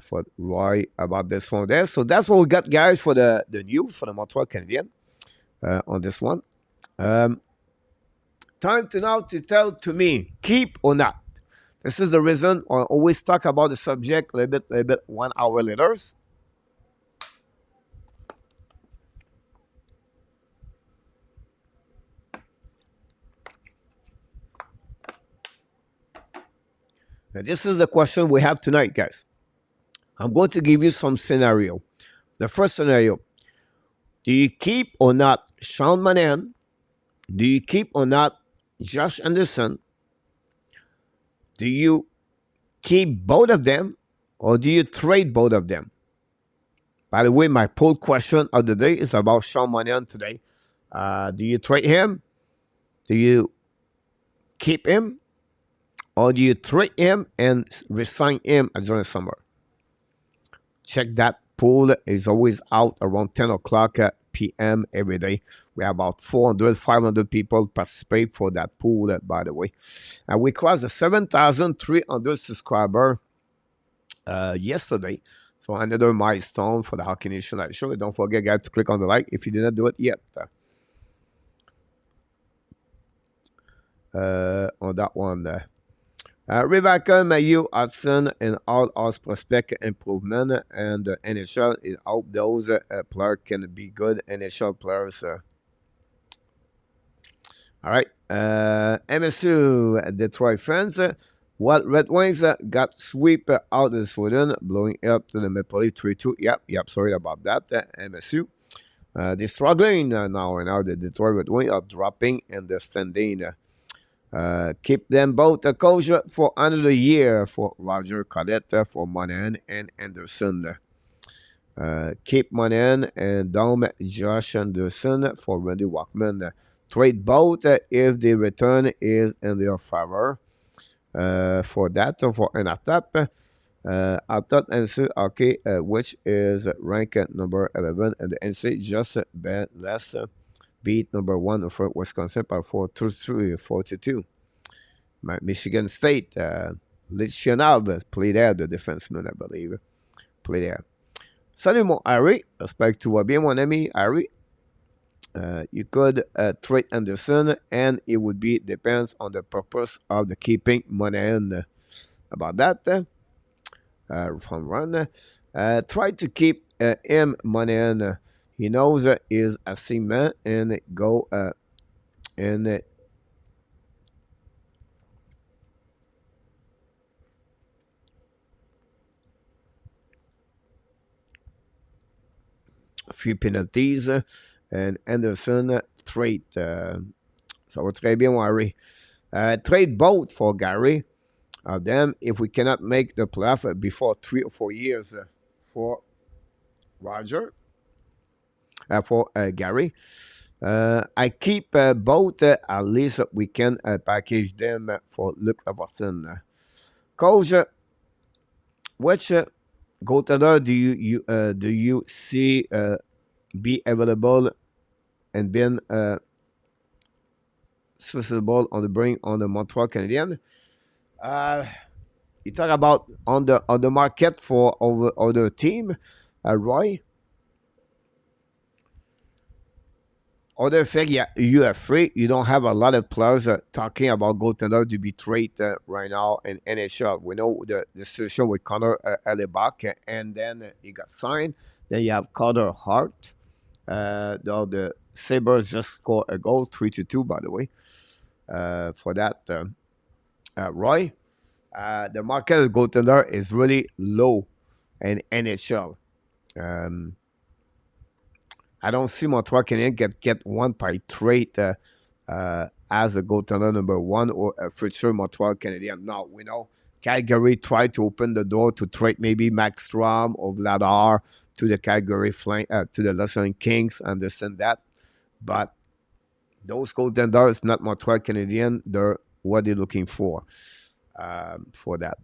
For Roy about this one there. So that's what we got, guys, for the news for the Montreal Canadiens on this one. Time to now to tell to me, keep or not. This is the reason I always talk about the subject a little bit 1 hour later. Now, this is the question we have tonight, guys. I'm going to give you some scenario. The first scenario, do you keep or not Sean Monahan? Do you keep or not Josh Anderson? Do you keep both of them or do you trade both of them? By the way, my poll question of the day is about Sean Monahan today. Do you trade him? Do you keep him? Or do you trade him and resign him during the summer? Check that poll. Is always out around 10 o'clock p.m. every day. We have about 400, 500 people participate for that poll, by the way. And we crossed the 7,300 subscriber yesterday. So another milestone for the Hockey Nation Live Show. Don't forget, guys, to click on the like if you did not do it yet. On that one. Rebecca, Mayu, Hudson, and all us prospect improvement and NHL. I hope those players can be good NHL players. All right. MSU, Detroit fans. What Red Wings got sweep out of Sweden, blowing up to the Maple Leafs 3-2. Yep. Sorry about that, MSU. They're struggling now, and now the Detroit Red Wings are dropping in the standing. Keep them both a coach for another year for Roger Cadette, for Monahan and Anderson. Keep Monahan and Dom Josh Anderson for Randy Walkman. Trade both if the return is in their favor. For that, for an attack. I thought NC which is ranked number 11, and the NC just bet less beat number 1 for Wisconsin by 4-2. Michigan State, Litchinov play there, the defenseman, I believe. Play there. Salut mon Harry, j'espère que tu vas bien mon ami Harry. You could trade Anderson and it would be depends on the purpose of the keeping money in about that. From run. Try to keep him money in. He knows is a cement and go and a few penalties and Anderson trade. Ça va très bien, Harry. Trade both for Gary. Then, if we cannot make the playoff before 3 or 4 years for Roger, for Gary, I keep both. At least we can package them for Luke Robertson. Coach, which goaltender do you see be available and been suitable on the brink on the Montreal Canadiens? You talk about on the market for other team, Roy. Other thing, yeah, you are free. You don't have a lot of players talking about goaltender to be traded right now in NHL. We know the situation with Connor Hellebuck, and then he got signed. Then you have Carter Hart. The Sabres just scored a goal, 3-2, by the way, for that. Roy, the market of goaltender is really low in NHL. I don't see Montreal Canadiens get one by trade as a goaltender number 1 or a future Montreal Canadiens. Now, we know Calgary tried to open the door to trade maybe Max Strom or Vladar to the Calgary to the Los Angeles Kings. Understand that, but those goaltenders not Montreal Canadiens. They're what they're looking for that.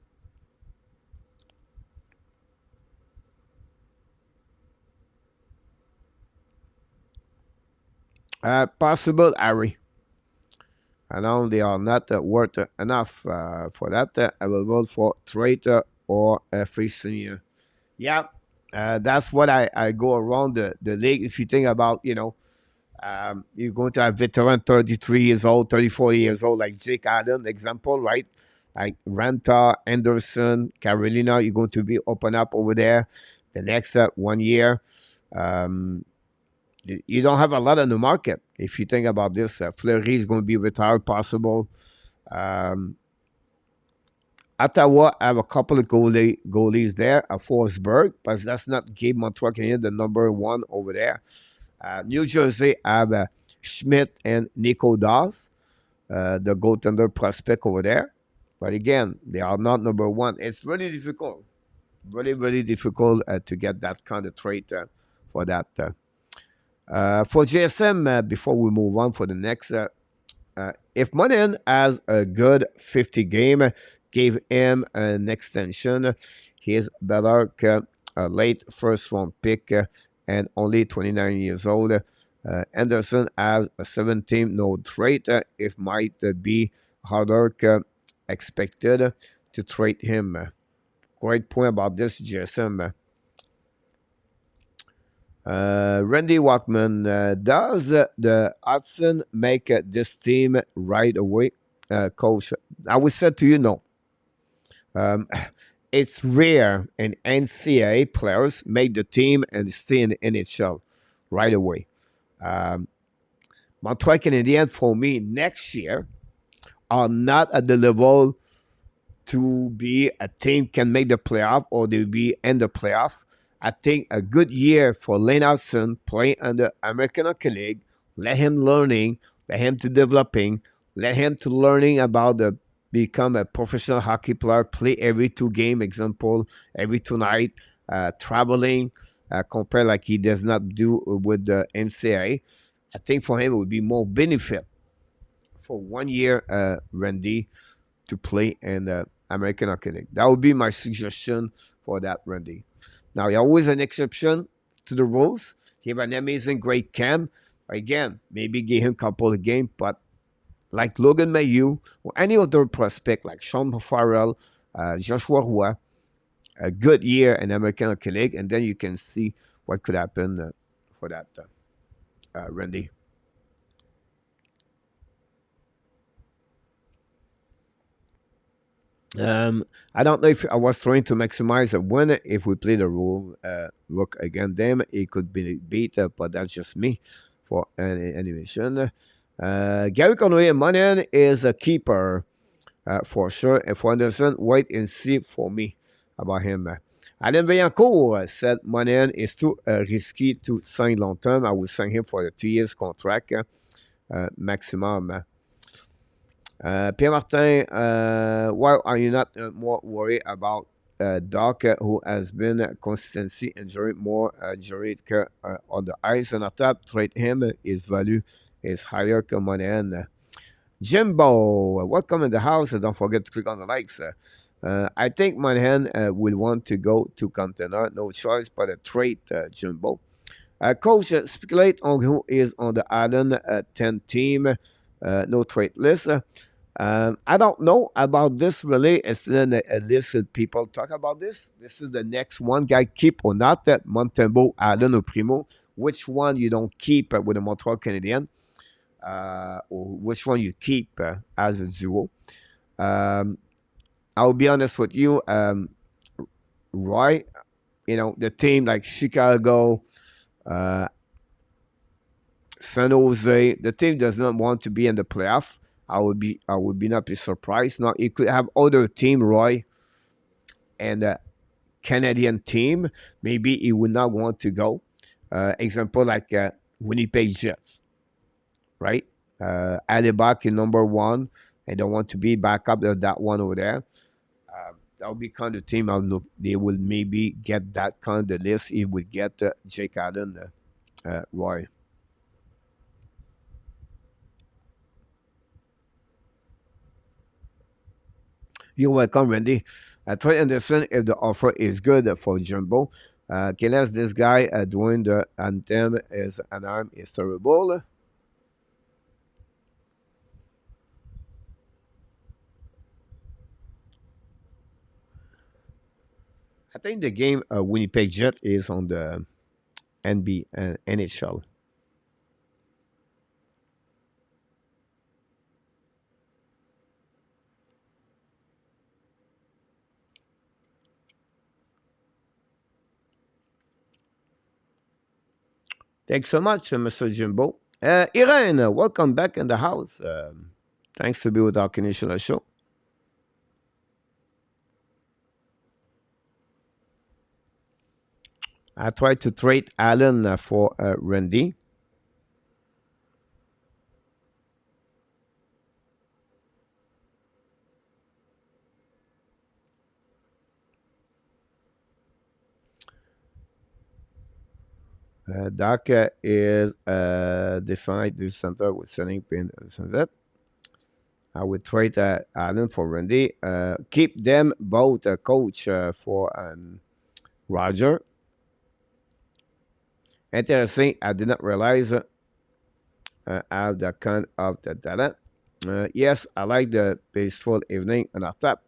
Possible, Harry. I know they are not worth enough for that. Available for trade or free senior. Yeah, that's what I go around the league. If you think about, you're going to have veteran 33 years old, 34 years old, like Jake Allen, example, right? Like Ranta, Anderson, Carolina, you're going to be open up over there the next 1 year. You don't have a lot in the market. If you think about this, Fleury is going to be retired, possible. Ottawa have a couple of goalies there. Forsberg, but that's not Gabe Montreal Canadiens, the number 1 over there. New Jersey have Schmidt and Nico Dawes, the goaltender prospect over there. But again, they are not number 1. It's really difficult. Really, really difficult to get that kind of trade for that. For JSM, before we move on for the next, if Monahan has a good 50 game, gave him an extension, he is better a late first round pick and only 29 years old. Anderson has a 17 no trade. It might be harder expected to trade him. Great point about this, JSM. Randy Walkman, does the Hudson make this team right away, Coach? I would say to you, no. It's rare in NCAA players make the team and stay in the NHL right away. Montreal Canadiens, for me, next year are not at the level to be a team can make the playoff or they be in the playoff. I think a good year for Lane Hudson playing under American Hockey League, let him learning, let him to developing, let him to learning about the become a professional hockey player, play every 2 game, example, every 2 night, traveling, compare like he does not do with the NCAA. I think for him it would be more benefit for 1 year, Randy, to play in the American Hockey League. That would be my suggestion for that, Randy. Now, you're always an exception to the rules. You have an amazing, great camp. Again, maybe give him a couple of games, but like Logan Mayu or any other prospect like Sean Farrell, Joshua Roy, a good year in American Hockey League, and then you can see what could happen for that, Randy. I don't know if I was trying to maximize a win if we play the rule look against them. It could be beat, but that's just me for any animation. Gary Conway Monahan is a keeper for sure. And for Anderson, wait and see for me about him. Alain Vaillancourt said Monahan is too risky to sign long term. I will sign him for a 2 years contract maximum. Pierre Martin, why are you not more worried about Doc, who has been consistency injury, more injury on the ice and on top? Trade him, his value is higher than Monahan. Jimbo, welcome in the house. Don't forget to click on the likes. I think Monahan will want to go to contender. No choice but a trade, Jimbo. Coach, speculate on who is on the Island 10 team. No trade list. I don't know about this really. It's then a list of people talk about this. This is the next one guy keep or not that Montembeault, Allen or Primo. Which one you don't keep with the Montreal Canadiens, or which one you keep as a duo. I'll be honest with you, Roy. You know the team like Chicago, San Jose. The team does not want to be in the playoff. I would be not be surprised. Now it could have other team, Roy, and a Canadian team. Maybe he would not want to go. Example like Winnipeg Jets, right? Alibak in number one, and don't want to be back up that one over there. That would be kind of team I would look. They will maybe get that kind of list. He would get Jake Allen, Roy. You're welcome, Randy. Trey Anderson, if the offer is good for Jumbo, Keles, this guy doing the anthem is an arm is terrible. I think the game Winnipeg Jet is on the NHL. Thanks so much, Mr. Jimbo. Irene, welcome back in the house. Thanks to be with our Canadian show. I tried to trade Allen for Randy. Doc is defined the center with sending pin. That I would trade Allen for Randy. Keep them both, coach, for Roger. Interesting. I did not realize I have that kind of the talent. Yes, I like the peaceful evening on our top.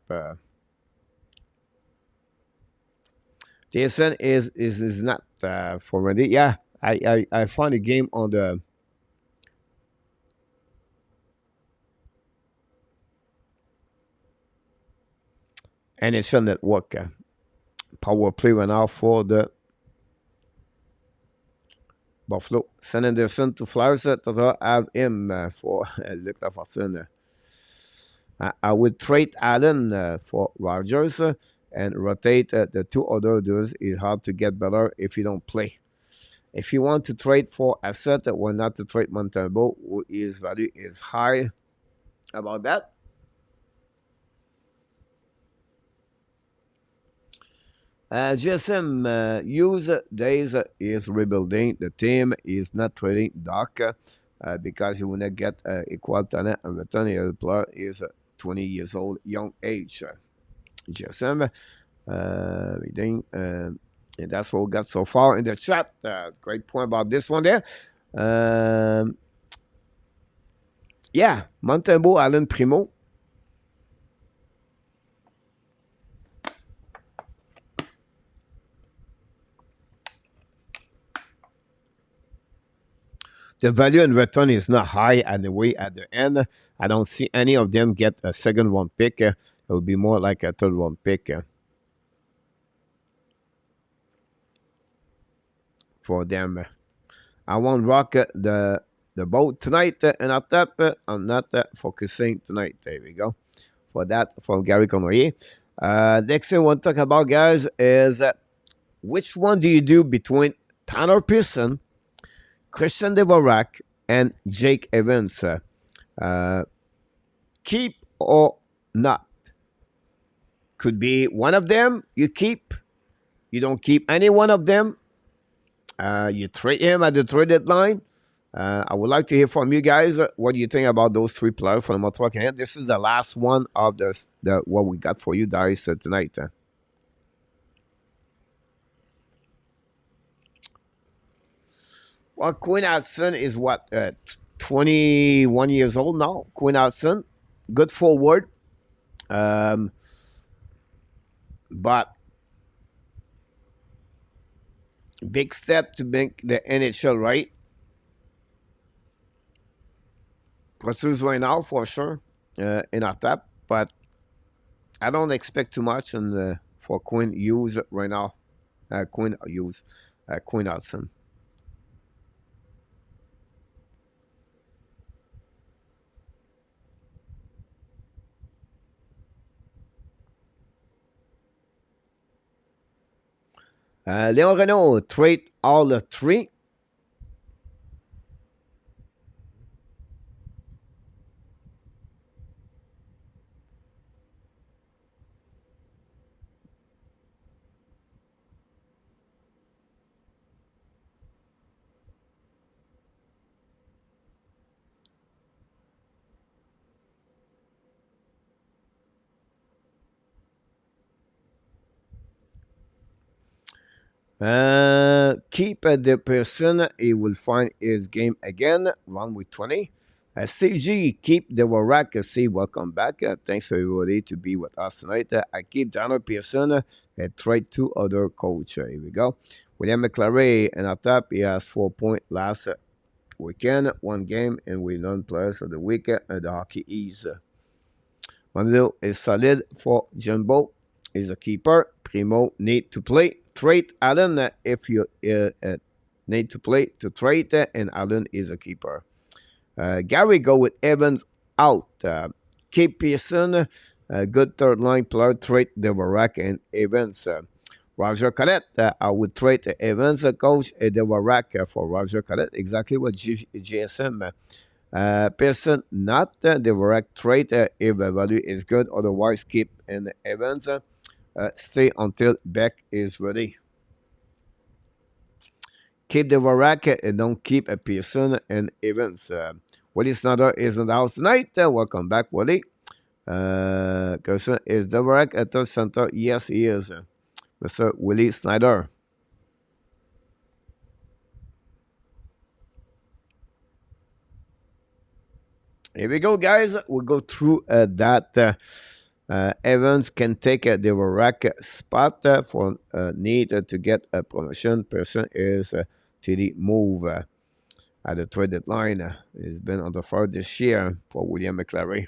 Jason is not for Randy. Yeah, I found a game on the NHL Network. Power play went out for the Buffalo. San Anderson to Flyers. To have him for Luc Lafortune. I would trade Allen for Rogers and rotate the two other dudes. It's hard to get better if you don't play. If you want to trade for asset, why not to trade Montembeault, whose value is high. About that. GSM use days is rebuilding. The team is not trading Doc because you will not get equal talent and return. The player is 20 years old, young age. GSM reading. And that's what we got so far in the chat. Great point about this one there. Um, yeah, Montembeau, Alan Primo. The value in return is not high anyway at the end. I don't see any of them get a second round pick. It would be more like a third round pick for them. I won't rock the boat tonight, and at that, I'm not focusing tonight. There we go. For that, from Gary Conroy. Next thing I want to talk about, guys, is which one do you do between Tanner Pearson, Christian Dvorak, and Jake Evans? Uh, keep or not? Could be one of them you keep. You don't keep any one of them. You trade him at the trade deadline. I would like to hear from you guys. What do you think about those three players from the Montreal Canadiens? This is the last one of the what we got for you guys tonight. Well, Quinn Hudson is what 21 years old now. Quinn Hudson, good forward, um, but big step to make the NHL right. Produce right now for sure in our top, but I don't expect too much for Quinn Hughes right now. Quinn Hughes, Quinn Hudson. Léon Renault trade all the three. Keep the person, he will find his game again. Round with 20. CG, keep the Warak. See, welcome back. Thanks for everybody to be with us tonight. I keep Donald Pearson and trade two other coach. Here we go. William McClary and at top, he has 4 points last weekend, one game, and we learned players of the week at the Hockey East. Manilo is solid for Jumbo. Is a keeper. Primo need to play. Trade Allen if you need to play to trade, and Allen is a keeper. Gary go with Evans out. Keep Pearson, good third line player. Trade Devorak and Evans. Roger Collette, I would trade Evans, coach, Devorak for Roger Collette. Exactly what GSM. Pearson not the correct trade if the value is good. Otherwise, keep in Evans. Stay until Beck is ready. Keep the Varak and don't keep a Pearson and Evans. Willie Snyder is in the house tonight. Welcome back, Willie. Question is the Varak a third center? Yes, he is. Mr. Willie Snyder. Here we go, guys. We'll go through that. Evans can take the rack spot for need to get a promotion. Person is to the move at the trade deadline. He's been on the floor this year for William McClary.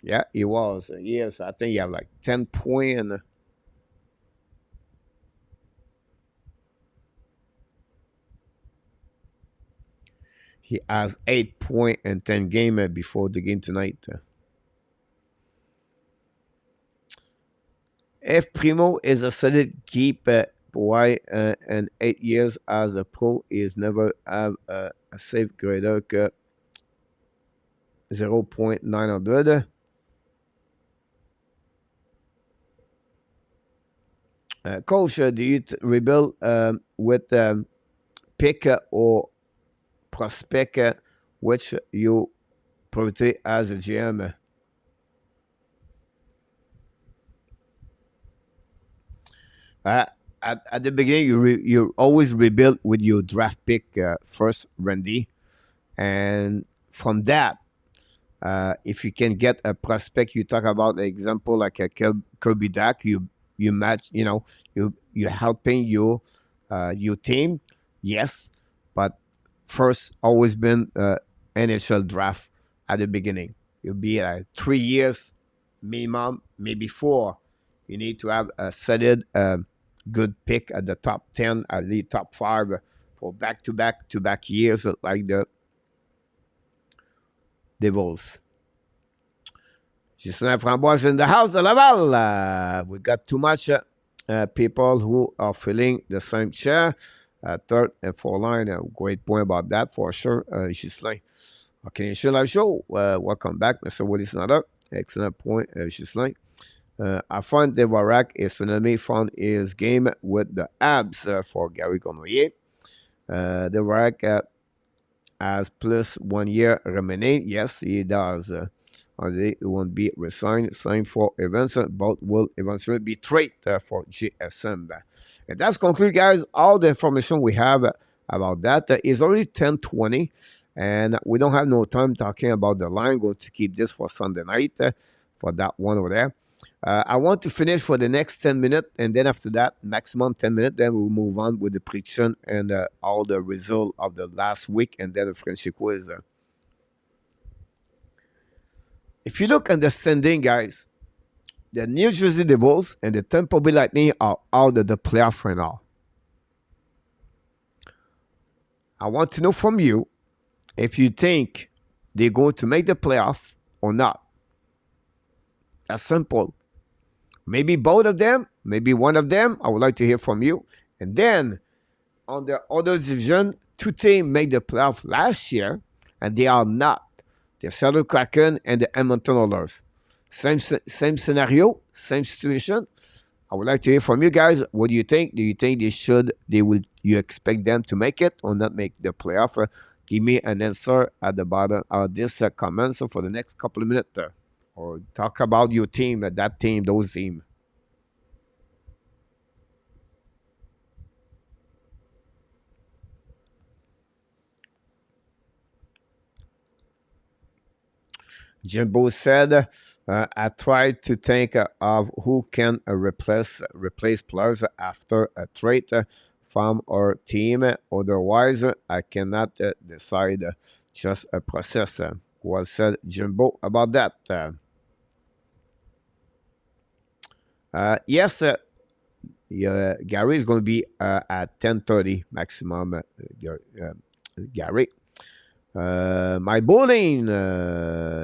Yeah, he was. Yes, I think he had like 10 points. He has 8 points in 10 games before the game tonight. If Primo is a solid keeper, why in 8 years as a pro, he's never have a safe grader 0.900. Coach, do you rebuild with pick or prospect which you priority as a GM? At the beginning, you always rebuild with your draft pick first, Randy. And from that, if you can get a prospect, you talk about an example like a Kirby Dak, you match, you're helping your team, yes, but first always been NHL draft at the beginning. You'll be 3 years minimum, maybe 4. You need to have a solid, good pick at the top 10, at the top 5 for back-to-back years, like the Devils. Justin Framboise in the house of Laval. We got too much people who are filling the same chair. Third and fourth line. Great point about that for sure, Gislain. Okay, Live Show. Welcome back, Mr. Willis Nader. Excellent point, Gislain. I find Devorak is finally found his game with the Habs for Gary Connoyer. Devorak has plus 1 year remaining. Yes, he does. It won't be resigned. Signed for events. Both will eventually be traded for GSM. And that's conclude, guys. All the information we have about that is already 10:20, and we don't have no time talking about the line. Going to keep this for Sunday night for that one over there. I want to finish for the next 10 minutes, and then after that, maximum 10 minutes, then we'll move on with the prediction and all the result of the last week, and then the Frenchy Quiz. If you look at the standing, guys, the New Jersey Devils and the Tampa Bay Lightning are out of the playoff right now. I want to know from you if you think they're going to make the playoff or not. That's simple. Maybe both of them, maybe one of them. I would like to hear from you. And then on the other division, 2 teams made the playoff last year, and they are not. The Seattle Kraken and the Edmonton Oilers. Same scenario, same situation. I would like to hear from you guys. What do you think? Do you think you expect them to make it or not make the playoff? Give me an answer at the bottom of this comment for the next couple of minutes. Or talk about your team, that team, those teams. Jimbo said, I tried to think of who can replace players after a trade from our team. Otherwise, I cannot decide. Just a process. What said Jimbo about that? Yes, Gary is going to be at 10:30 maximum. Gary. My bowling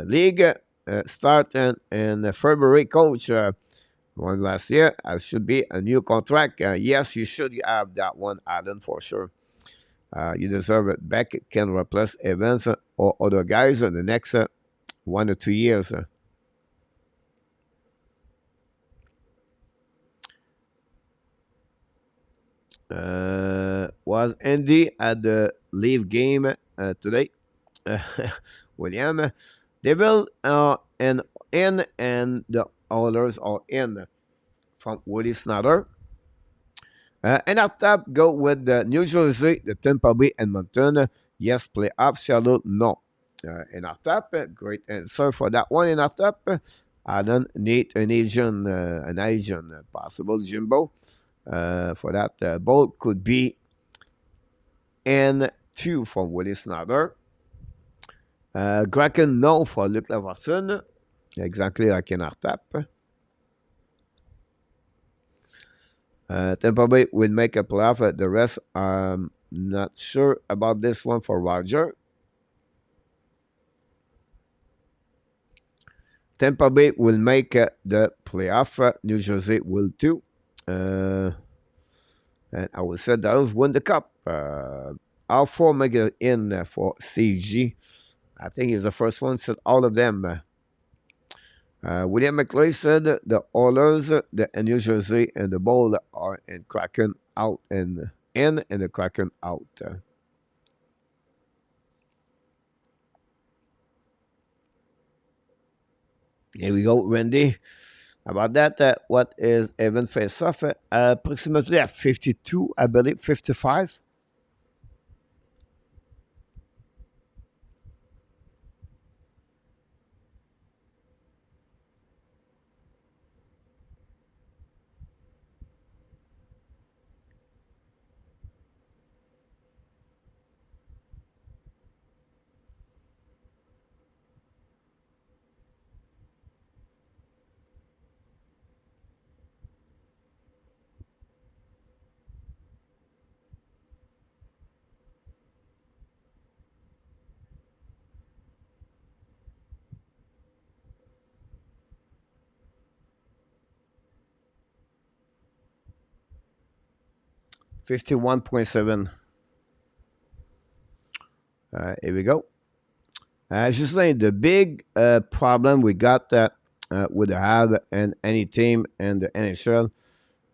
league start in February, coach. One last year, I should be a new contract. Yes, you should have that one, Adam, for sure. You deserve it. Beck can replace Evans or other guys in the next 1 or 2 years. Was Andy at the Leaf game today? William, Devil and in and the Oilers are in from Woody Snyder. And our top go with the New Jersey, the Tampa Bay, and Montana. Yes, playoff. Charlotte, no. In our top, great answer for that one. In our top, I don't need an Asian possible Jimbo. For that, both could be N2 from Willie Snyder. Kraken, no for Luc Laverson. Exactly like in our top. Tampa Bay will make a playoff. The rest, I'm not sure about this one for Roger. Tampa Bay will make the playoff. New Jersey will too. And I will say those win the cup. All 4 make it in for CG. I think he's the first one, said all of them. William McClay said the Oilers, the New Jersey, and the Bowl are in Kraken out and in, and the Kraken out. Here we go, Randy. About that, what is Evan face-off? Approximately at 52, I believe, 55. 51.7. Here we go. Just saying, the big problem we got with the Habs and any team in the NHL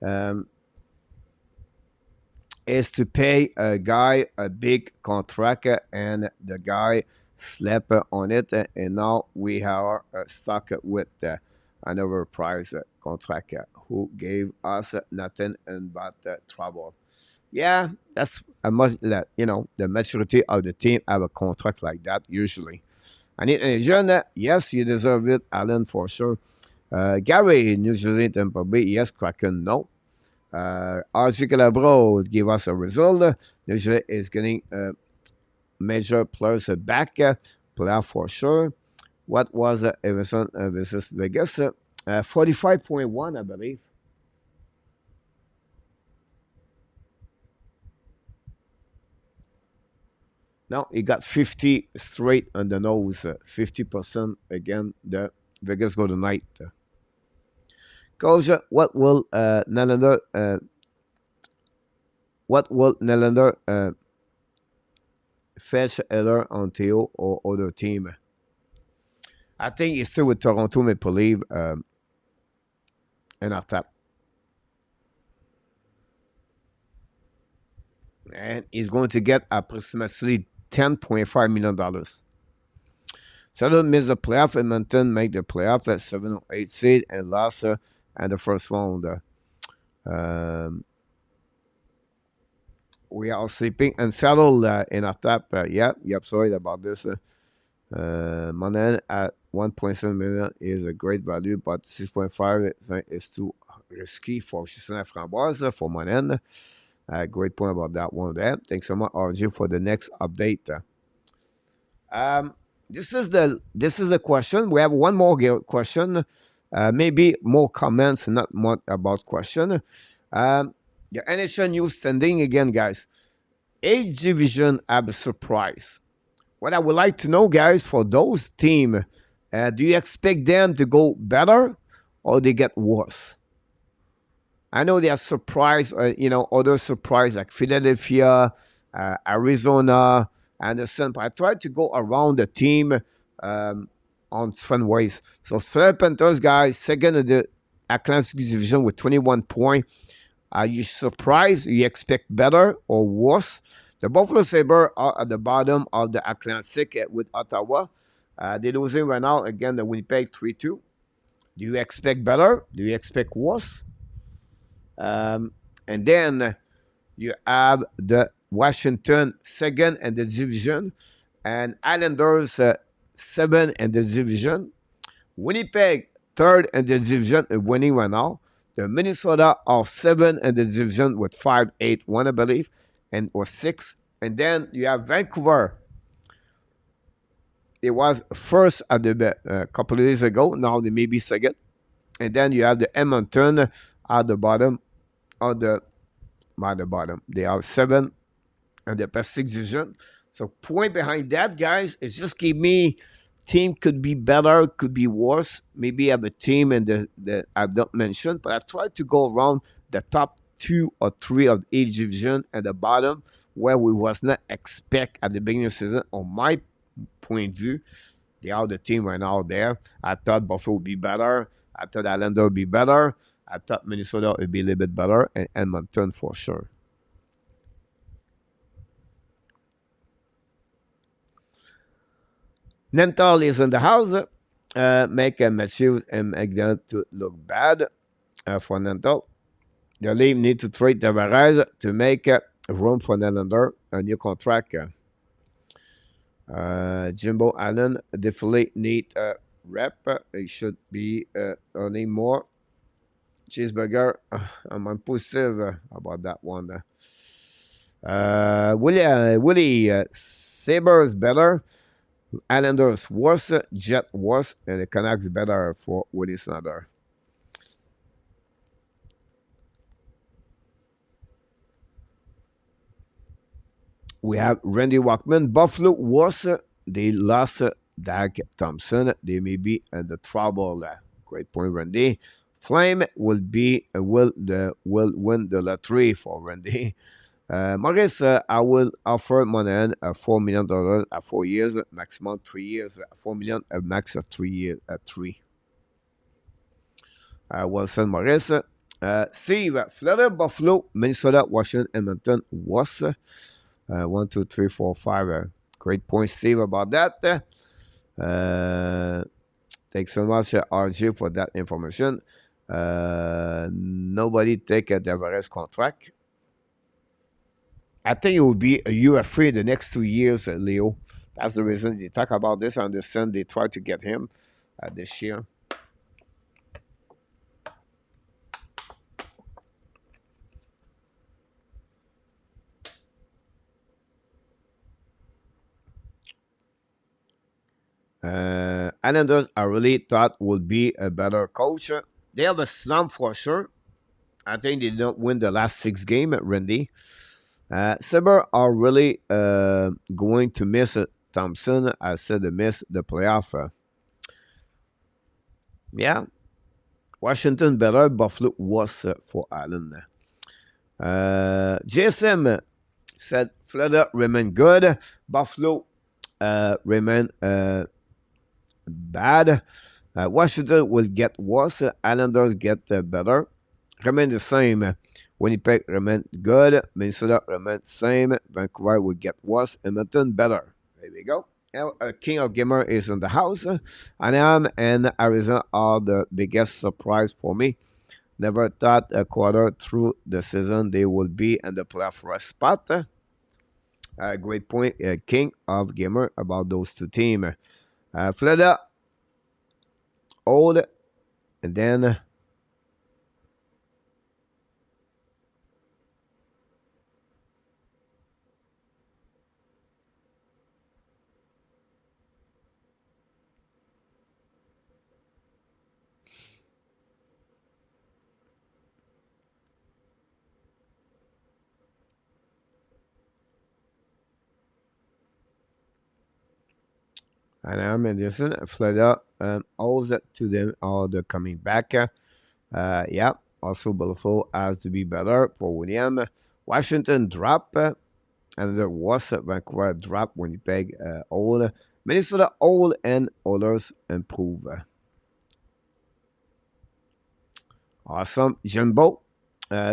um, is to pay a guy a big contract, and the guy slept on it, and now we are stuck with another price contract who gave us nothing and but trouble. Yeah, that's a much that the maturity of the team have a contract like that usually. And in jeune, yes, you deserve it, Allen, for sure. Gary, usually Tampa Bay, yes, Kraken, no. RG Calabro give us a result. Usually is getting major players back, player for sure. What was Everson versus Vegas? 45.1, I believe. Now he got 50 straight on the nose, 50% again. The Vegas Golden Knight. Coach, what will Nylander fetch either on Theo or other team? I think he's still with Toronto Maple Leaf and our top. And he's going to get approximately $10.5 million. Seattle missed the playoff. Edmonton made the playoff at 7 or 8 seed and lost at the first round. We are sleeping and Seattle in our top. Yep, sorry about this. Monahan at 1.7 million is a great value, but 6.5 is too risky for Chisholm Framboise for Monahan. Great point about that one there. Thanks so much, RG, for the next update. This is the question. We have one more question. Maybe more comments, not much about question. The NHL news standing again, guys. Each division have a surprise. What I would like to know, guys, for those teams, do you expect them to go better or they get worse? I know they are surprised, other surprise like Philadelphia, Arizona, Anderson. But I tried to go around the team on different ways. So Florida Panthers, guys, second in the Atlantic Division with 21 points. Are you surprised? You expect better or worse? The Buffalo Sabres are at the bottom of the Atlantic with Ottawa. They're losing right now. Again, the Winnipeg 3-2. Do you expect better? Do you expect worse? And then you have the Washington second in the division and Islanders 7 in the division. Winnipeg third in the division winning right now. The Minnesota are 7 in the division with 5-8-1, I believe, and or 6. And then you have Vancouver. It was first at the couple of days ago. Now they may be second. And then you have the Edmonton at the bottom. At the bottom. They are 7 in the Pacific division. So point behind that, guys, is just give me team could be better, could be worse. Maybe have a team and the I've not mentioned, but I tried to go around the top 2 or 3 of each division and the bottom where we was not expect at the beginning of the season. On my point of view, they are the team right now there. I thought Buffalo would be better. I thought Islander would be better. I thought Minnesota would be a little bit better, and Edmonton for sure. Nental is in the house. Make Matthews and make them to look bad for Nental. The league need to trade Tavares to make room for Nylander, a new contract. Jimbo Allen definitely need a rep. He should be earning more. Cheeseburger, I'm positive about that one. Willie Sabres better. Islanders worse, Jet worse, and the Canucks better for Willie Snyder. We have Randy Walkman. Buffalo worse. They lost Dak Thompson. They may be in the trouble. Great point, Randy. Flame will win the lottery for Randy. Maurice, I will offer Monahan $4 million at 4 years, maximum 3 years, $4 million, a max of 3 years, 3. Wilson Maurice. Steve, Florida, Buffalo, Minnesota, Washington, Edmonton, was 1, 2, 3, 4, 5. Great point, Steve, about that. Thanks so much, RJ, for that information. Nobody take a Tavares contract. I think it will be a UFA the next 2 years, Leo. That's the reason they talk about this. I understand they try to get him this year. Islanders, I really thought would be a better coach. They have a slump for sure. I think they don't win the last 6 games, Randy. Sabre are really going to miss Thompson. I said they miss the playoff. Yeah. Washington better. Buffalo was for Allen. JSM said Florida remain good. Buffalo remain bad. Washington will get worse. Islanders get better. Remain the same. Winnipeg remain good. Minnesota remain same. Vancouver will get worse. Edmonton better. There we go. King of Gamer is in the house. Anaheim and Arizona are the biggest surprise for me. Never thought a quarter through the season they would be in the playoff race spot. Great point, King of Gamer, about those two teams. Florida, old, and then Anaheim and Anderson, Florida, owes it to them all the coming back. Yeah, also Buffalo has to be better for William. Washington drop, another was Vancouver drop, Winnipeg old. Minnesota old and others improve. Awesome. Jumbo.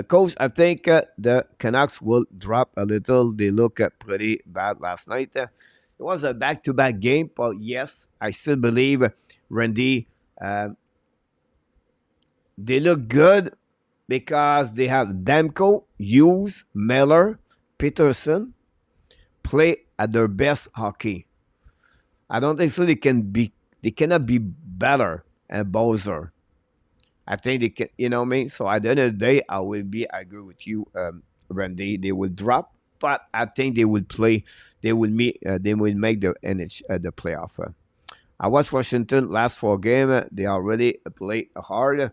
Coach, I think the Canucks will drop a little. They look pretty bad last night. It was a back-to-back game, but yes, I still believe, Randy, they look good because they have Demko, Hughes, Miller, Peterson play at their best hockey. I don't think so. They cannot be better and Bowser. I think they can, you know what I mean? So at the end of the day, I agree with you, Randy. They will drop, but I think they will play. They will make the the playoff. I watched Washington last 4 games. They already play hard.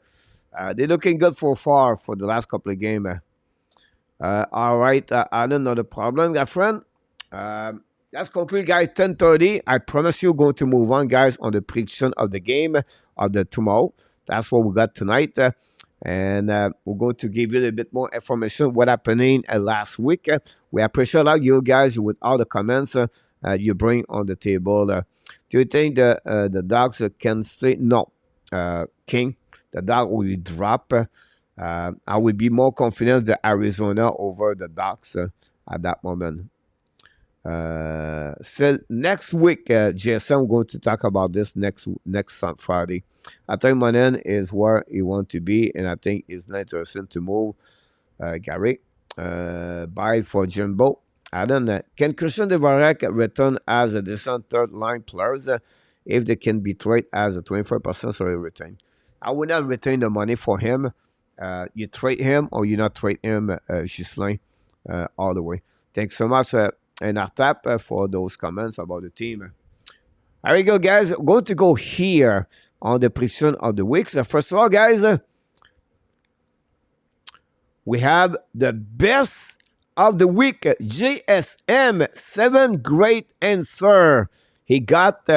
They're looking good for far for the last couple of games. All right, I don't know the problem, my friend. That's conclude, guys. 10:30. I promise you, going to move on, guys, on the prediction of the game of the tomorrow. That's what we got tonight. And we're going to give you a bit more information what happening last week. We appreciate all you guys with all the comments you bring on the table. Do you think the Dogs can stay? No, King. The Dog will drop. I will be more confident that Arizona over the Dogs at that moment. So next week, JSM, I'm going to talk about this next Friday. I think Monahan is where he wants to be, and I think it's not interesting to move Gary. Buy for Jimbo. I don't know. Can Christian Dvorak return as a decent third-line players if they can be traded as a 25% or retain? I would not retain the money for him. You trade him or you not trade him, Ghislain, all the way. Thanks so much, and Artap, for those comments about the team. There we go, guys. I'm going to go here on the prediction of the weeks. First of all, guys, we have the best of the week. JSM, 7 great answer he got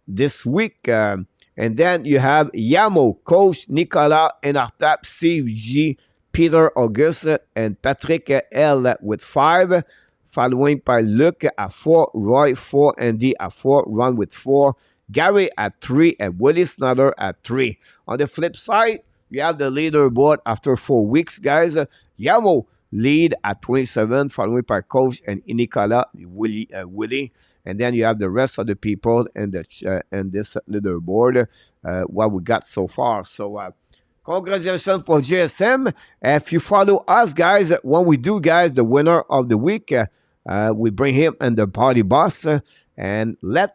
this week. And then you have Yamo, Coach Nicolas, and Artap, CG, Peter Auguste and Patrick L with 5, following by Luc at 4, Roy 4, Andy at 4, Ron with 4, Gary at 3, and Willie Snyder at 3. On the flip side, you have the leaderboard after 4 weeks, guys. Yamo lead at 27, followed by Coach and Nicola, Willie. And then you have the rest of the people and this leaderboard, what we got so far. So, congratulations for GSM. If you follow us, guys, when we do, guys, the winner of the week, we bring him in the party bus. And let's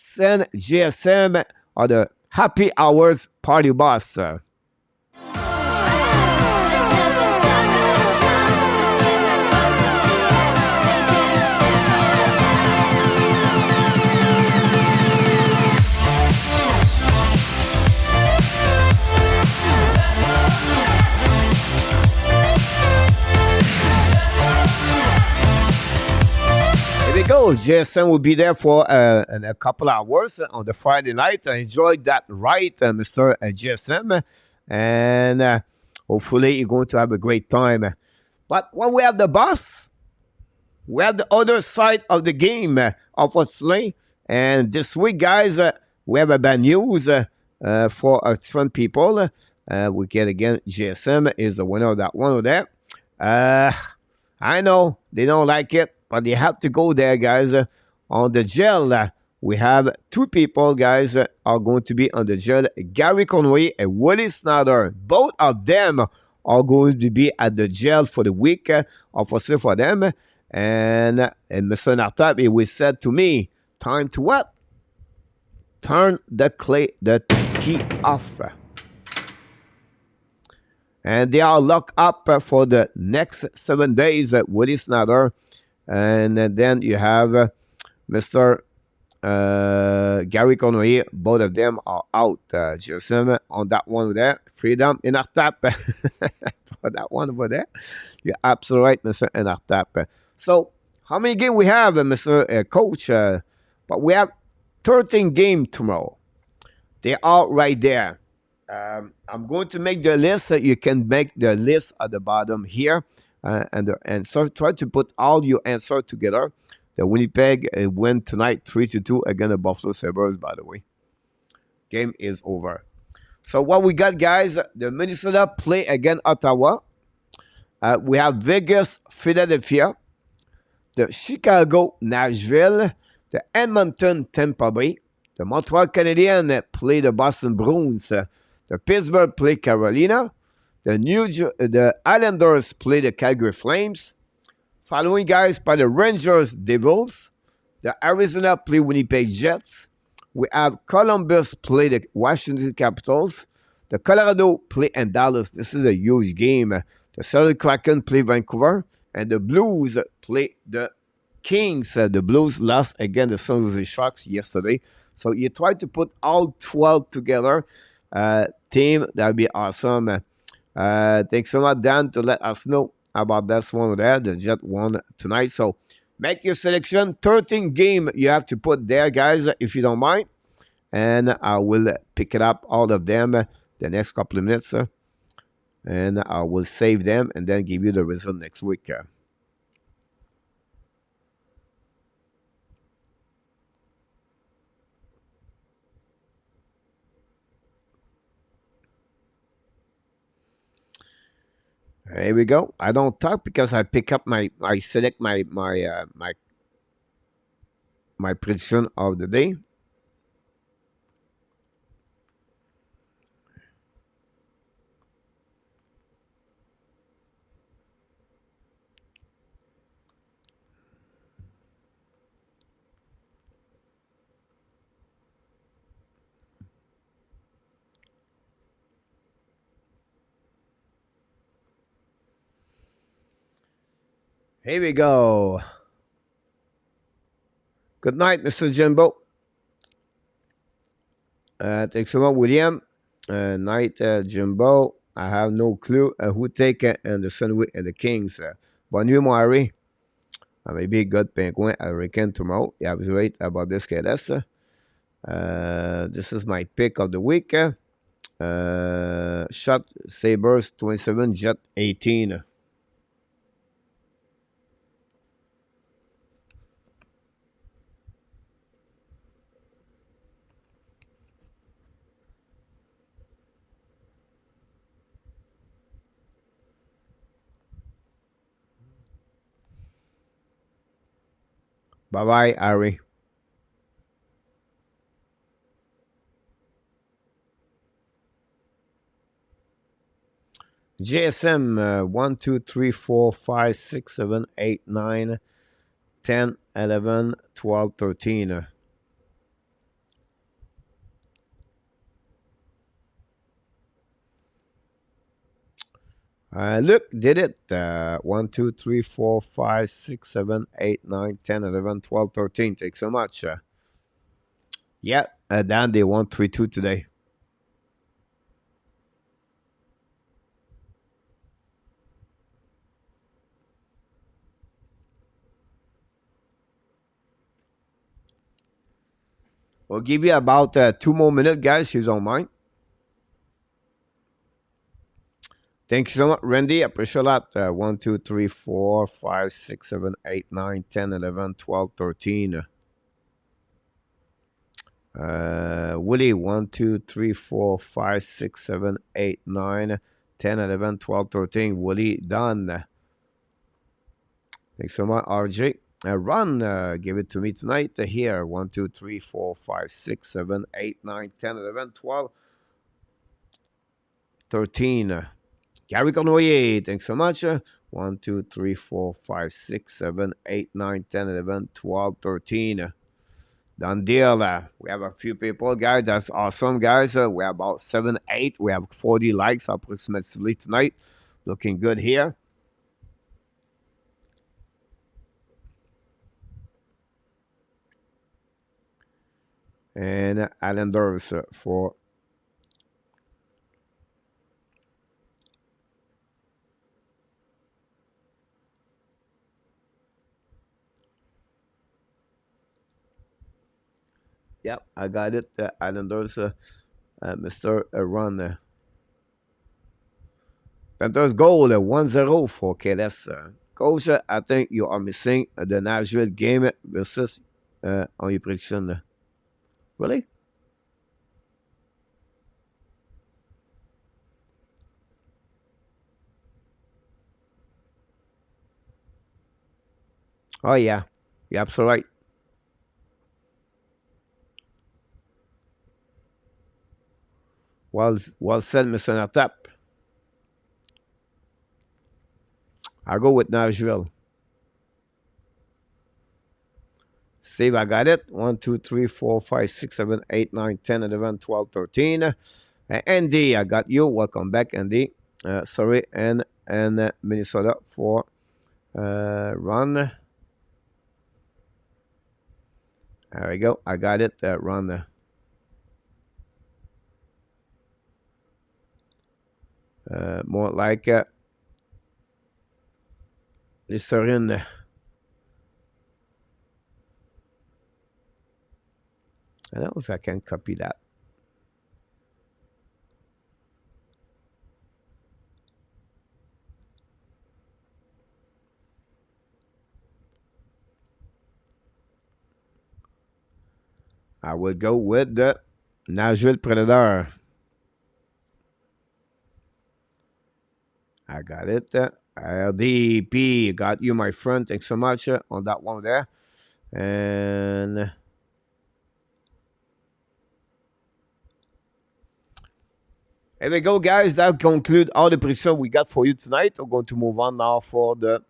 send GSM on the happy hours party bus. Go. Jason will be there for a couple hours on the Friday night. I enjoyed that ride, Mr. GSM. And hopefully you're going to have a great time. But when we have the bus, we have the other side of the game, obviously. And this week, guys, we have a bad news for our different people. We get again, GSM is the winner of that one over there. I know they don't like it, but they have to go there, guys. On the gel, we have 2 people, guys, are going to be on the gel. Gary Conway and Willie Snyder. Both of them are going to be at the gel for the week, obviously for them. And Mr. Nartab, he was said to me, time to what? Turn the key off. And they are locked up for the next 7 days at Willie Snyder. And then you have Mr. Gary Conway. Both of them are out. GSM on that one over there. Freedom in Artap. For that one over there. You're absolutely right, Mr. in Artap. So, how many games we have, Mr. Coach? But we have 13 games tomorrow. They are right there. I'm going to make the list. You can make the list at the bottom here. And so try to put all your answers together. The Winnipeg win tonight 3-2 against the Buffalo Sabres, by the way. Game is over. So what we got, guys, the Minnesota play against Ottawa. We have Vegas, Philadelphia. The Chicago, Nashville. The Edmonton, Tampa Bay. The Montreal Canadiens play the Boston Bruins. The Pittsburgh play Carolina. The Islanders play the Calgary Flames. Following, guys, by the Rangers Devils. The Arizona play Winnipeg Jets. We have Columbus play the Washington Capitals. The Colorado play in Dallas. This is a huge game. The Seattle Kraken play Vancouver. And the Blues play the Kings. The Blues lost against the San Jose Sharks yesterday. So you try to put all 12 together. Team, that would be awesome. Thanks so much, Dan, to let us know about this one there. The Jet won tonight. So make your selection. 13 game you have to put there, guys, if you don't mind. And I will pick it up, all of them, the next couple of minutes. And I will save them and then give you the result next week. Here we go. I don't talk because I pick up I select my prediction of the day. Here we go. Good night, Mr. Jimbo. Thanks so much, William. Night, Jimbo. I have no clue who take it and the Sunway and the Kings. Bonne nuit, mon Harry. Maybe good penguin. I reckon tomorrow. Yeah, I was right about this KLS. This is my pick of the week. Shot Sabres 27, Jet 18. Bye-bye, Ari. JSM 1, 2, 3, 4, 5, 6, 7, 8, 9, 10, 11, 12, 13. Look, did it. 1, 2, 3, 4, 5, 6, 7, 8, 9, 10, 11, 12, 13. Thanks so much. Yeah, Dan, they won 3-2 today. We'll give you about 2 more minutes, guys, if you don't mind. Thank you so much, Randy. I appreciate that. 1, 2, 3, 4, 5, 6, 7, 8, 9, 10, 11, 12, 13. Willie, 1, 2, 3, 4, 5, 6, 7, 8, 9, 10, 11, 12, 13. Willie, done. Thanks so much, RJ. Ron, give it to me tonight. Here, 1, 2, 3, 4, 5, 6, 7, 8, 9, 10, 11, 12, 13. Gary Cornoyer, thanks so much. 1, 2, 3, 4, 5, 6, 7, 8, 9, 10, 11, 12, 13. Done deal. We have a few people, guys. That's awesome, guys. We have about 7, 8. We have 40 likes approximately tonight. Looking good here. And Islanders for yep, I got it. Islanders, Mr. Run. Panthers goal 1-0 for KLS. Coach, I think you are missing the Nashville game versus on your prediction. Really? Oh, yeah. You're absolutely right. Well said, Mr. Natap. I'll go with Nashville. Steve, I got it. 1, 2, 3, 4, 5, 6, 7, 8, 9, 10, 11, 12, 13. Andy, I got you. Welcome back, Andy. Sorry, and Minnesota for Ron. There we go. I got it. Ron. More like Listerine. I don't know if I can copy that. I will go with the Nashville Predator. I got it. LDP, got you, my friend. Thanks so much on that one there. And there we go, guys. That concludes all the predictions we got for you tonight. We're going to move on now for the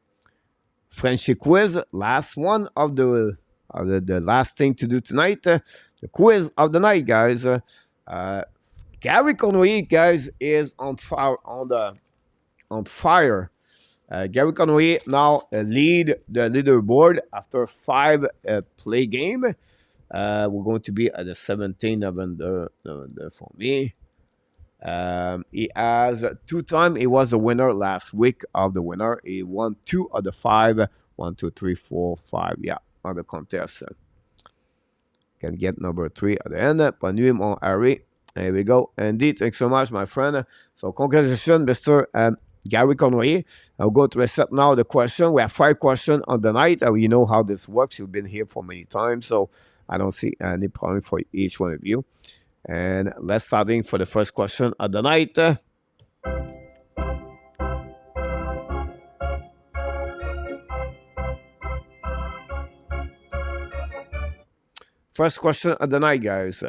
Frenchy Quiz. Last one of the last thing to do tonight. The quiz of the night, guys. Gary Conway, guys, is on fire. Gary Conway now lead the leaderboard after 5 play game. We're going to be at the 17th November for me. He has 2 times. He was the winner last week of the winner. He won 2 of the 5. 1, 2, 3, 4, 5. Yeah, on the contest. Can get number 3 at the end. Bonne nuit, mon Harry. There we go. Indeed, thanks so much, my friend. So congratulations, Mr. Gary Conway. I'll go to reset now the question. We have 5 questions on the night. You know how this works. You've been here for many times, so I don't see any problem for each one of you. And let's start in for the first question of the night. First question of the night, guys.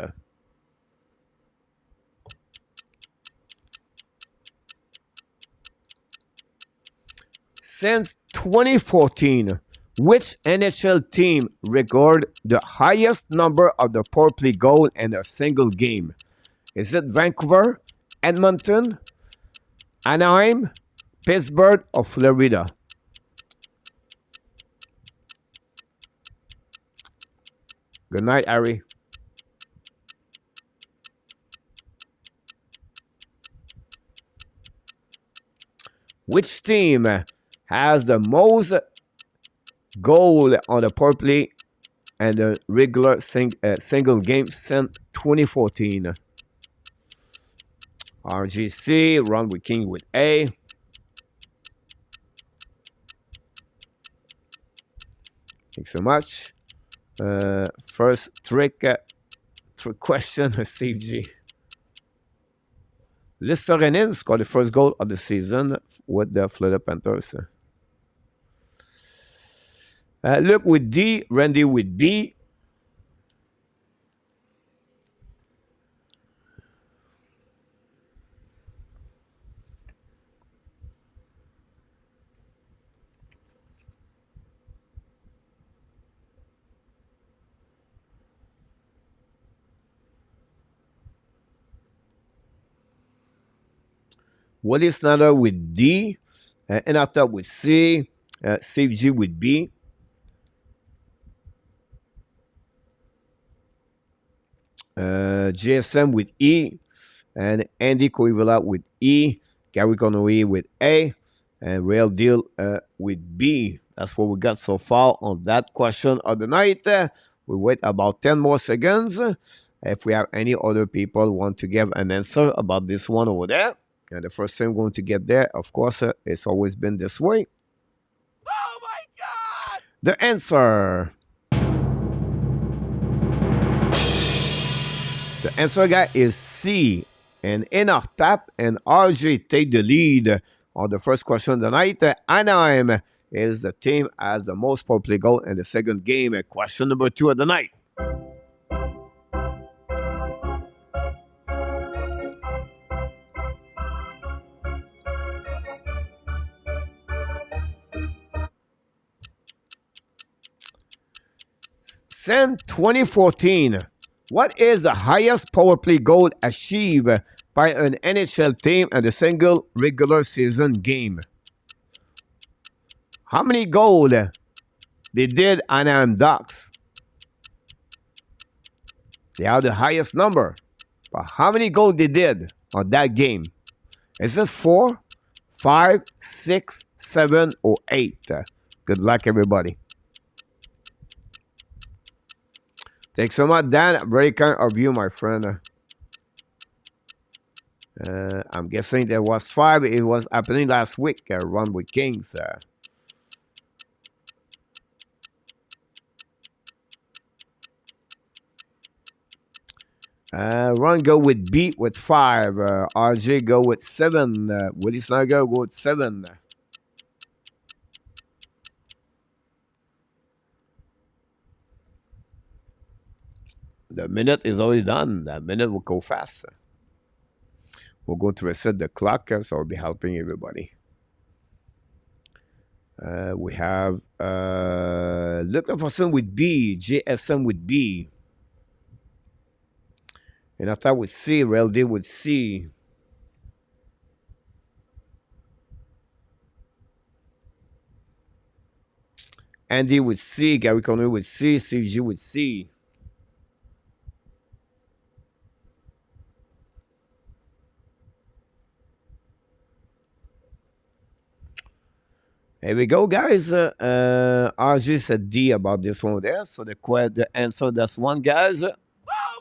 Since 2014, which NHL team recorded the highest number of the power play goal in a single game? Is it Vancouver, Edmonton, Anaheim, Pittsburgh, or Florida? Good night, Ari. Which team has the most goal on the power play and the regular single game since 2014? RGC, Ron with King with A. Thanks so much. First trick question, Steve G. Listorenin scored the first goal of the season with the Florida Panthers. Luke with D, Randy with B. Willie Snyder with D, Inata with C, Steve G with B. GSM with E, and Andy Coivula with E, Gary Conway with A, and Real Deal with B. That's what we got so far on that question of the night. We wait about 10 more seconds. If we have any other people want to give an answer about this one over there. And the first thing we're going to get there, of course, it's always been this way. Oh my God! The answer. The answer, guy, is C. And in our tap and RJ take the lead on the first question of the night. Anaheim is the team has the most power play goal in the second game. Question number 2 of the night. Since 2014, what is the highest power play goal achieved by an NHL team in a single regular season game? How many goals they did Anaheim Ducks? They have the highest number. But how many goals they did on that game? Is it 4, 5, 6, 7, or 8? Good luck, everybody. Thanks so much, Dan. Very kind of you, my friend. I'm guessing there was 5. It was happening last week. Run with Kings. Ron go with B with 5. RJ go with 7. Willie Snyder go with 7. The minute is already done. That minute will go fast. We're going to reset the clock, so I'll be helping everybody. We have looking for some with B, JSM with B. And I thought with C, Real D with C. Andy with C, Gary Conway with C, CG with C. There we go, guys. RG said D about this one there. So the answer, that's one, guys. Oh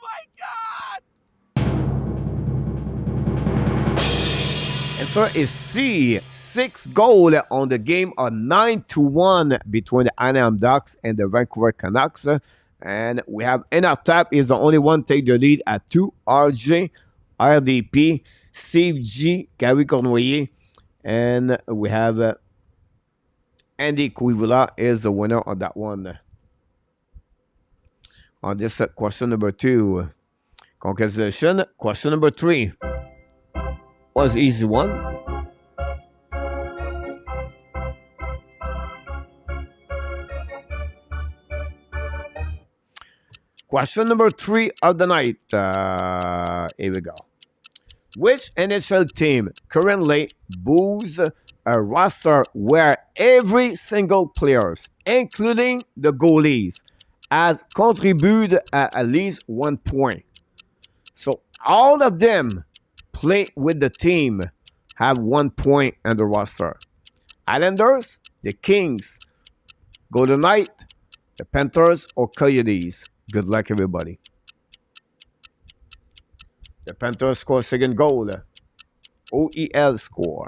my God! Answer is C. 6 goals on the game are 9-1 between the Anaheim Ducks and the Vancouver Canucks. And we have in our top is the only one take the lead at 2. RJ, RDP, Steve G, Gary Cornoyer, and we have Andy Cuivula is the winner on that one. On this question number 2. Congratulations. Question number 3 was easy one. Question number 3 of the night. Here we go. Which NHL team currently boasts a roster where every single player, including the goalies, has contributed at least 1 point? So all of them play with the team, have 1 point on the roster. Islanders, the Kings, Golden Knight, the Panthers, or Coyotes. Good luck, everybody. The Panthers score second goal. OEL score.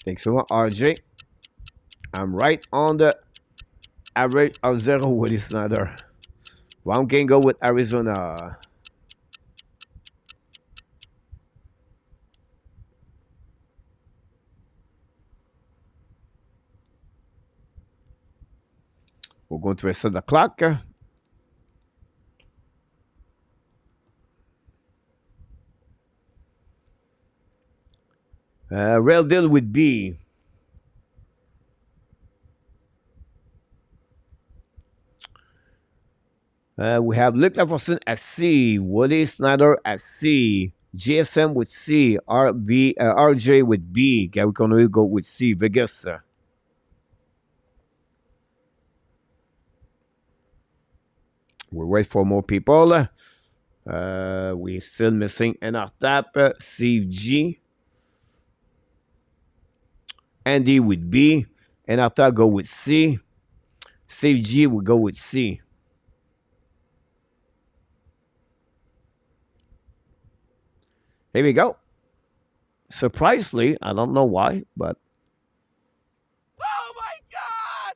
Thanks so much, RJ. I'm right on the average of 0 with this another. One game go with Arizona. We're going to reset the clock. Real deal with B. We have Luc Laforcine at C, Woody Snyder at C, GSM with C, RJ with B, Gary Connery go with C, Vegas. We wait for more people. We're still missing in our tap, CG. Andy with B. And our tap go with C. CG will go with C. Here we go. Surprisingly, I don't know why, but Oh my God!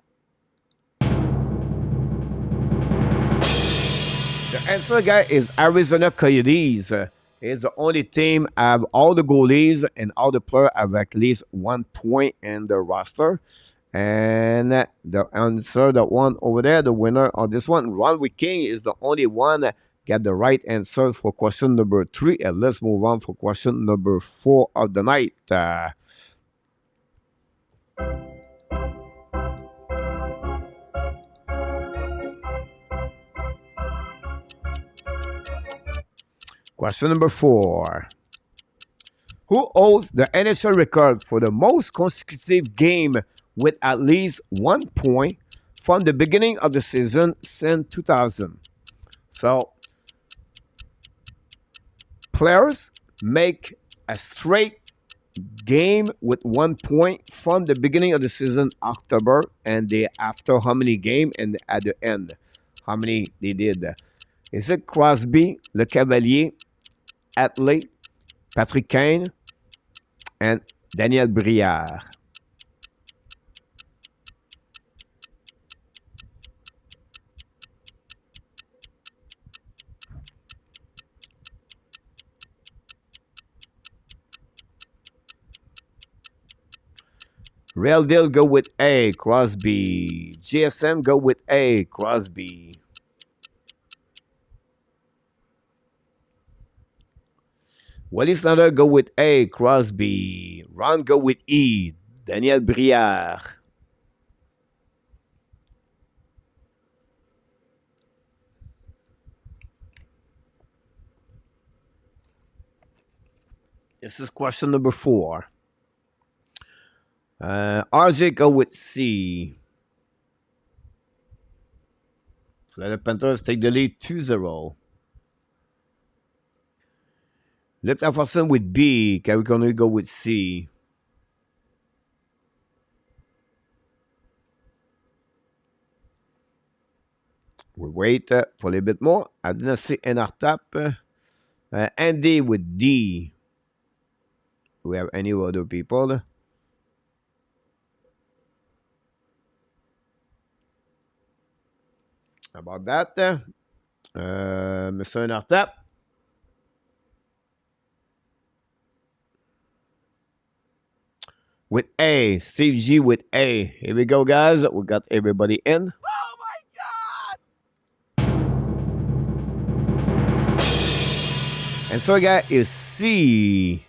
the answer, guy, is Arizona Coyotes. It's the only team have all the goalies and all the players have at least 1 point in the roster. And the answer, the one over there, the winner of this one, Ron King, is the only one that got the right answer for question number 3. And let's move on for question number 4 of the night. Question number 4. Who holds the NHL record for the most consecutive game with at least 1 point from the beginning of the season since 2000? So, players make a straight game with 1 point from the beginning of the season, October, and they after how many games and at the end, how many they did. Is it Crosby, Le Cavalier, Atley, Patrick Kane, and Daniel Brière? Real deal go with A, Crosby. GSM go with A, Crosby. Willie Snyder go with A, Crosby. Ron go with E, Daniel Brière. This is question number 4. RJ go with C. So let the Panthers take the lead 2-0. Luc Laforcine with B. Gary Connery go with C. We wait for a little bit more. I didn't see Enartap. Andy with D. Do we have any other people? About that, Mr. Enartap. With A. Steve G with A. Here we go, guys. We got everybody in. Oh my God! And so, guys, is C.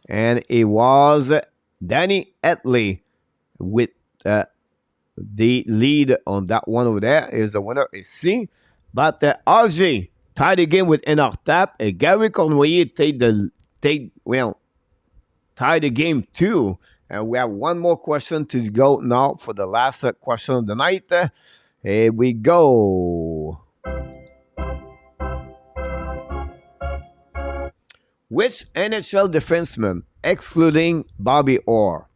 And it was Danny Etley with the lead on that one over there. Is the winner is C. But RJ tied the game with Enartap. And Gary Cornoyer tied the game too. And we have one more question to go now for the last question of the night. Here we go. Which NHL defenseman, excluding Bobby Orr,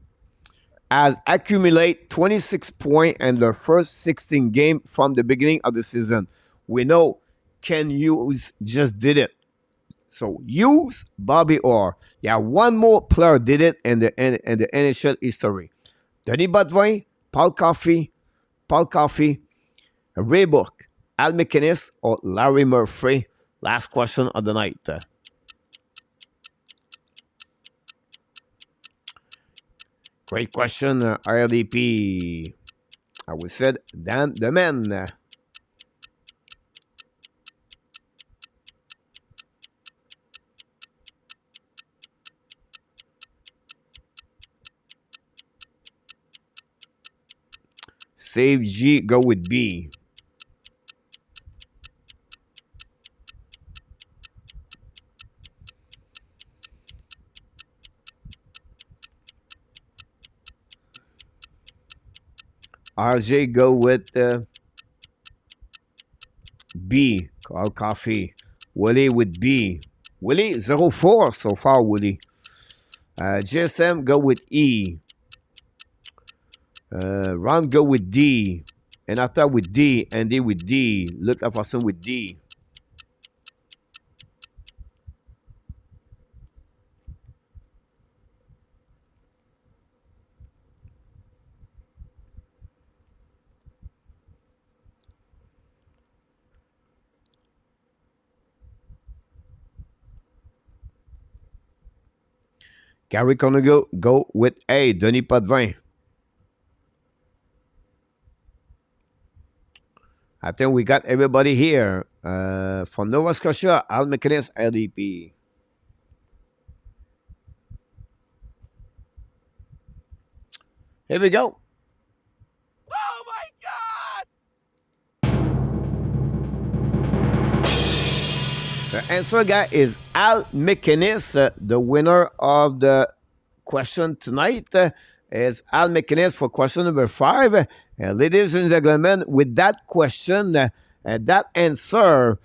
has accumulated 26 points in their first 16 games from the beginning of the season? We know Ken Hughes just did it. So Hughes, Bobby Orr. Yeah, one more player did it in the NHL history. Denis Potvin, Paul Coffey, Ray Bourque, Al McInnes, or Larry Murphy. Last question of the night. Great question, RDP. I would said Dan the man. Save G, go with B. RJ, go with B. Call Coffee. Willie with B. Willie, 0-4 so far, Willie. GSM, go with E. Ron, go with D. And after with D. Andy with D. Luke Afferson with D. Gary Conago, go with A. Denis Potvin. I think we got everybody here. From Nova Scotia, Al McInnes, LDP. Here we go. Oh my God! The answer, guy, is Al McInnes. The winner of the question tonight is Al McInnes for question number 5. Ladies and gentlemen, with that question, that answer,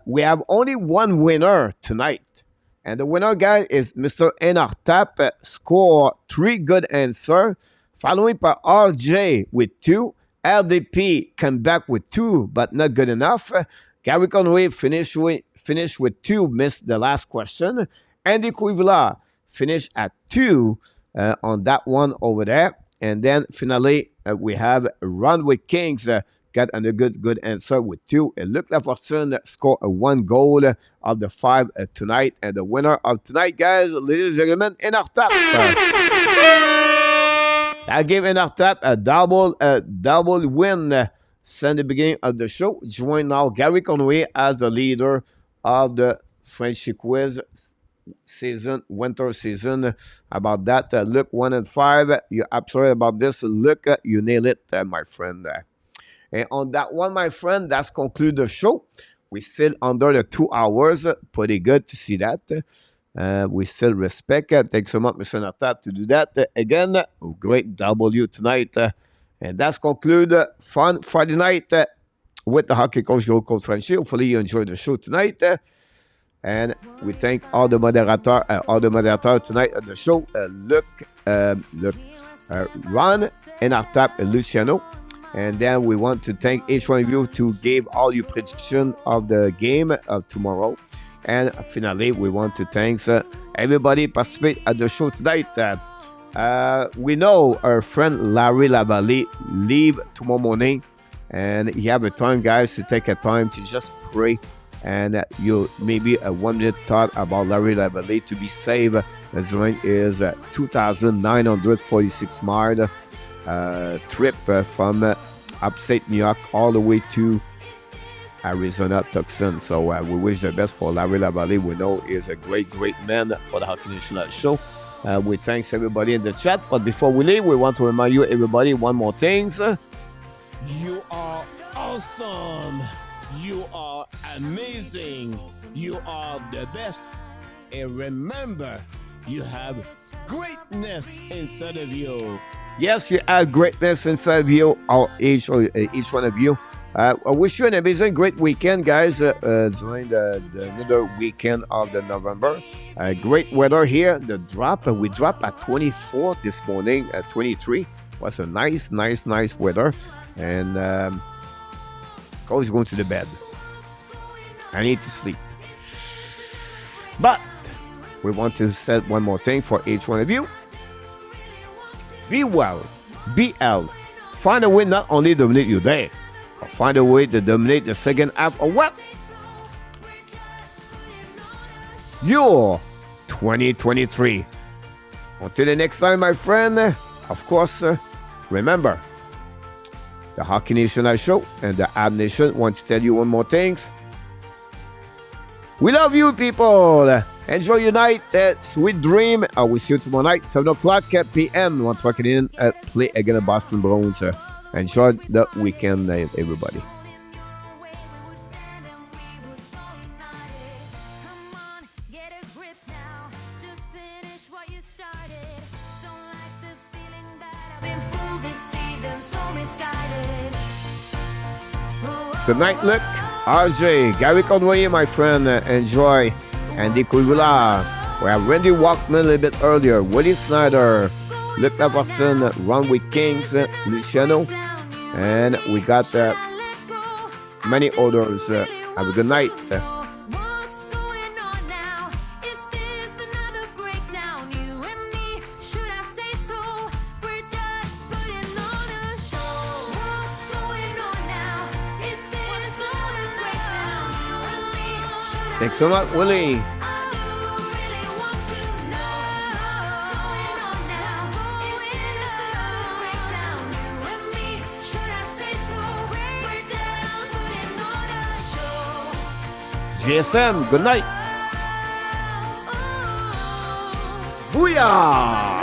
we have only one winner tonight. And the winner, guys, is Mr. Enartap. Score 3 good answers, following by RJ with 2. LDP come back with 2, but not good enough. Gary Conway finished with 2, missed the last question. Andy Cuivla finished at 2 on that one over there. And then finally, we have Runway Kings got a good answer with 2. And Luc Lafortune scored 1 goal of the 5 tonight. And the winner of tonight, guys, ladies and gentlemen, Enartap. I gave Enartap a double win since the beginning of the show. Join now Gary Conway as the leader of the Frenchy Quiz winter season. About that, Luke 1 and 5. You're absolutely about this. Look, you nail it, my friend. And on that one, my friend, that's conclude the show. We still under the 2 hours. Pretty good to see that. We still respect it. Thanks so much, Mr. Natap, to do that. Again, great W tonight. And that's conclude fun Friday night with the hockey coach, your coach Frenchy. Hopefully you enjoyed the show tonight. And we thank all the moderators tonight at the show. Luc, Ron, Enartap, and Luciano. And then we want to thank each one of you to give all your prediction of the game of tomorrow. And finally, we want to thank everybody participate at the show tonight. We know our friend Larry Lavallée leave tomorrow morning, and you have a time, guys, to take a time to just pray, and you maybe a 1 minute thought about Larry Lavallée to be saved during his 2,946 mile trip from upstate New York all the way to Arizona, Tucson. So we wish the best for Larry Lavallée. We know he's a great, great man for the Hockey Nation show. We thanks everybody in the chat. But before we leave, we want to remind you, everybody, one more thing. You are awesome. You are amazing. You are the best. And remember, you have greatness inside of you. Yes, you have greatness inside of you, each one of you. I wish you an amazing, great weekend, guys, during the another weekend of the November. Great weather here. The drop, we dropped at 24 this morning, at 23. Was a nice weather. And always going to the bed. I need to sleep. But we want to say one more thing for each one of you. Be well, be out. Find a way not only to dominate your day, but find a way to dominate the second half of what? Your 2023. Until the next time, my friend, of course, remember, the Hockey Nation show and the Habs Nation want to tell you one more thing. We love you, people. Enjoy your night. Sweet dream. I will see you tomorrow night, 7 o'clock p.m. Montreal Canadiens play against the Boston Bruins. Enjoy the weekend, everybody. Good night, Luc. RJ, Gary Conway, my friend. Enjoy. Andy Kouyoula. We have Randy Walkman a little bit earlier. Willie Snyder. Luc Laverson. Ron with Kings. Luciano. And we got many others. Have a good night. Thanks so much, Willie. GSM, good night. Booyah!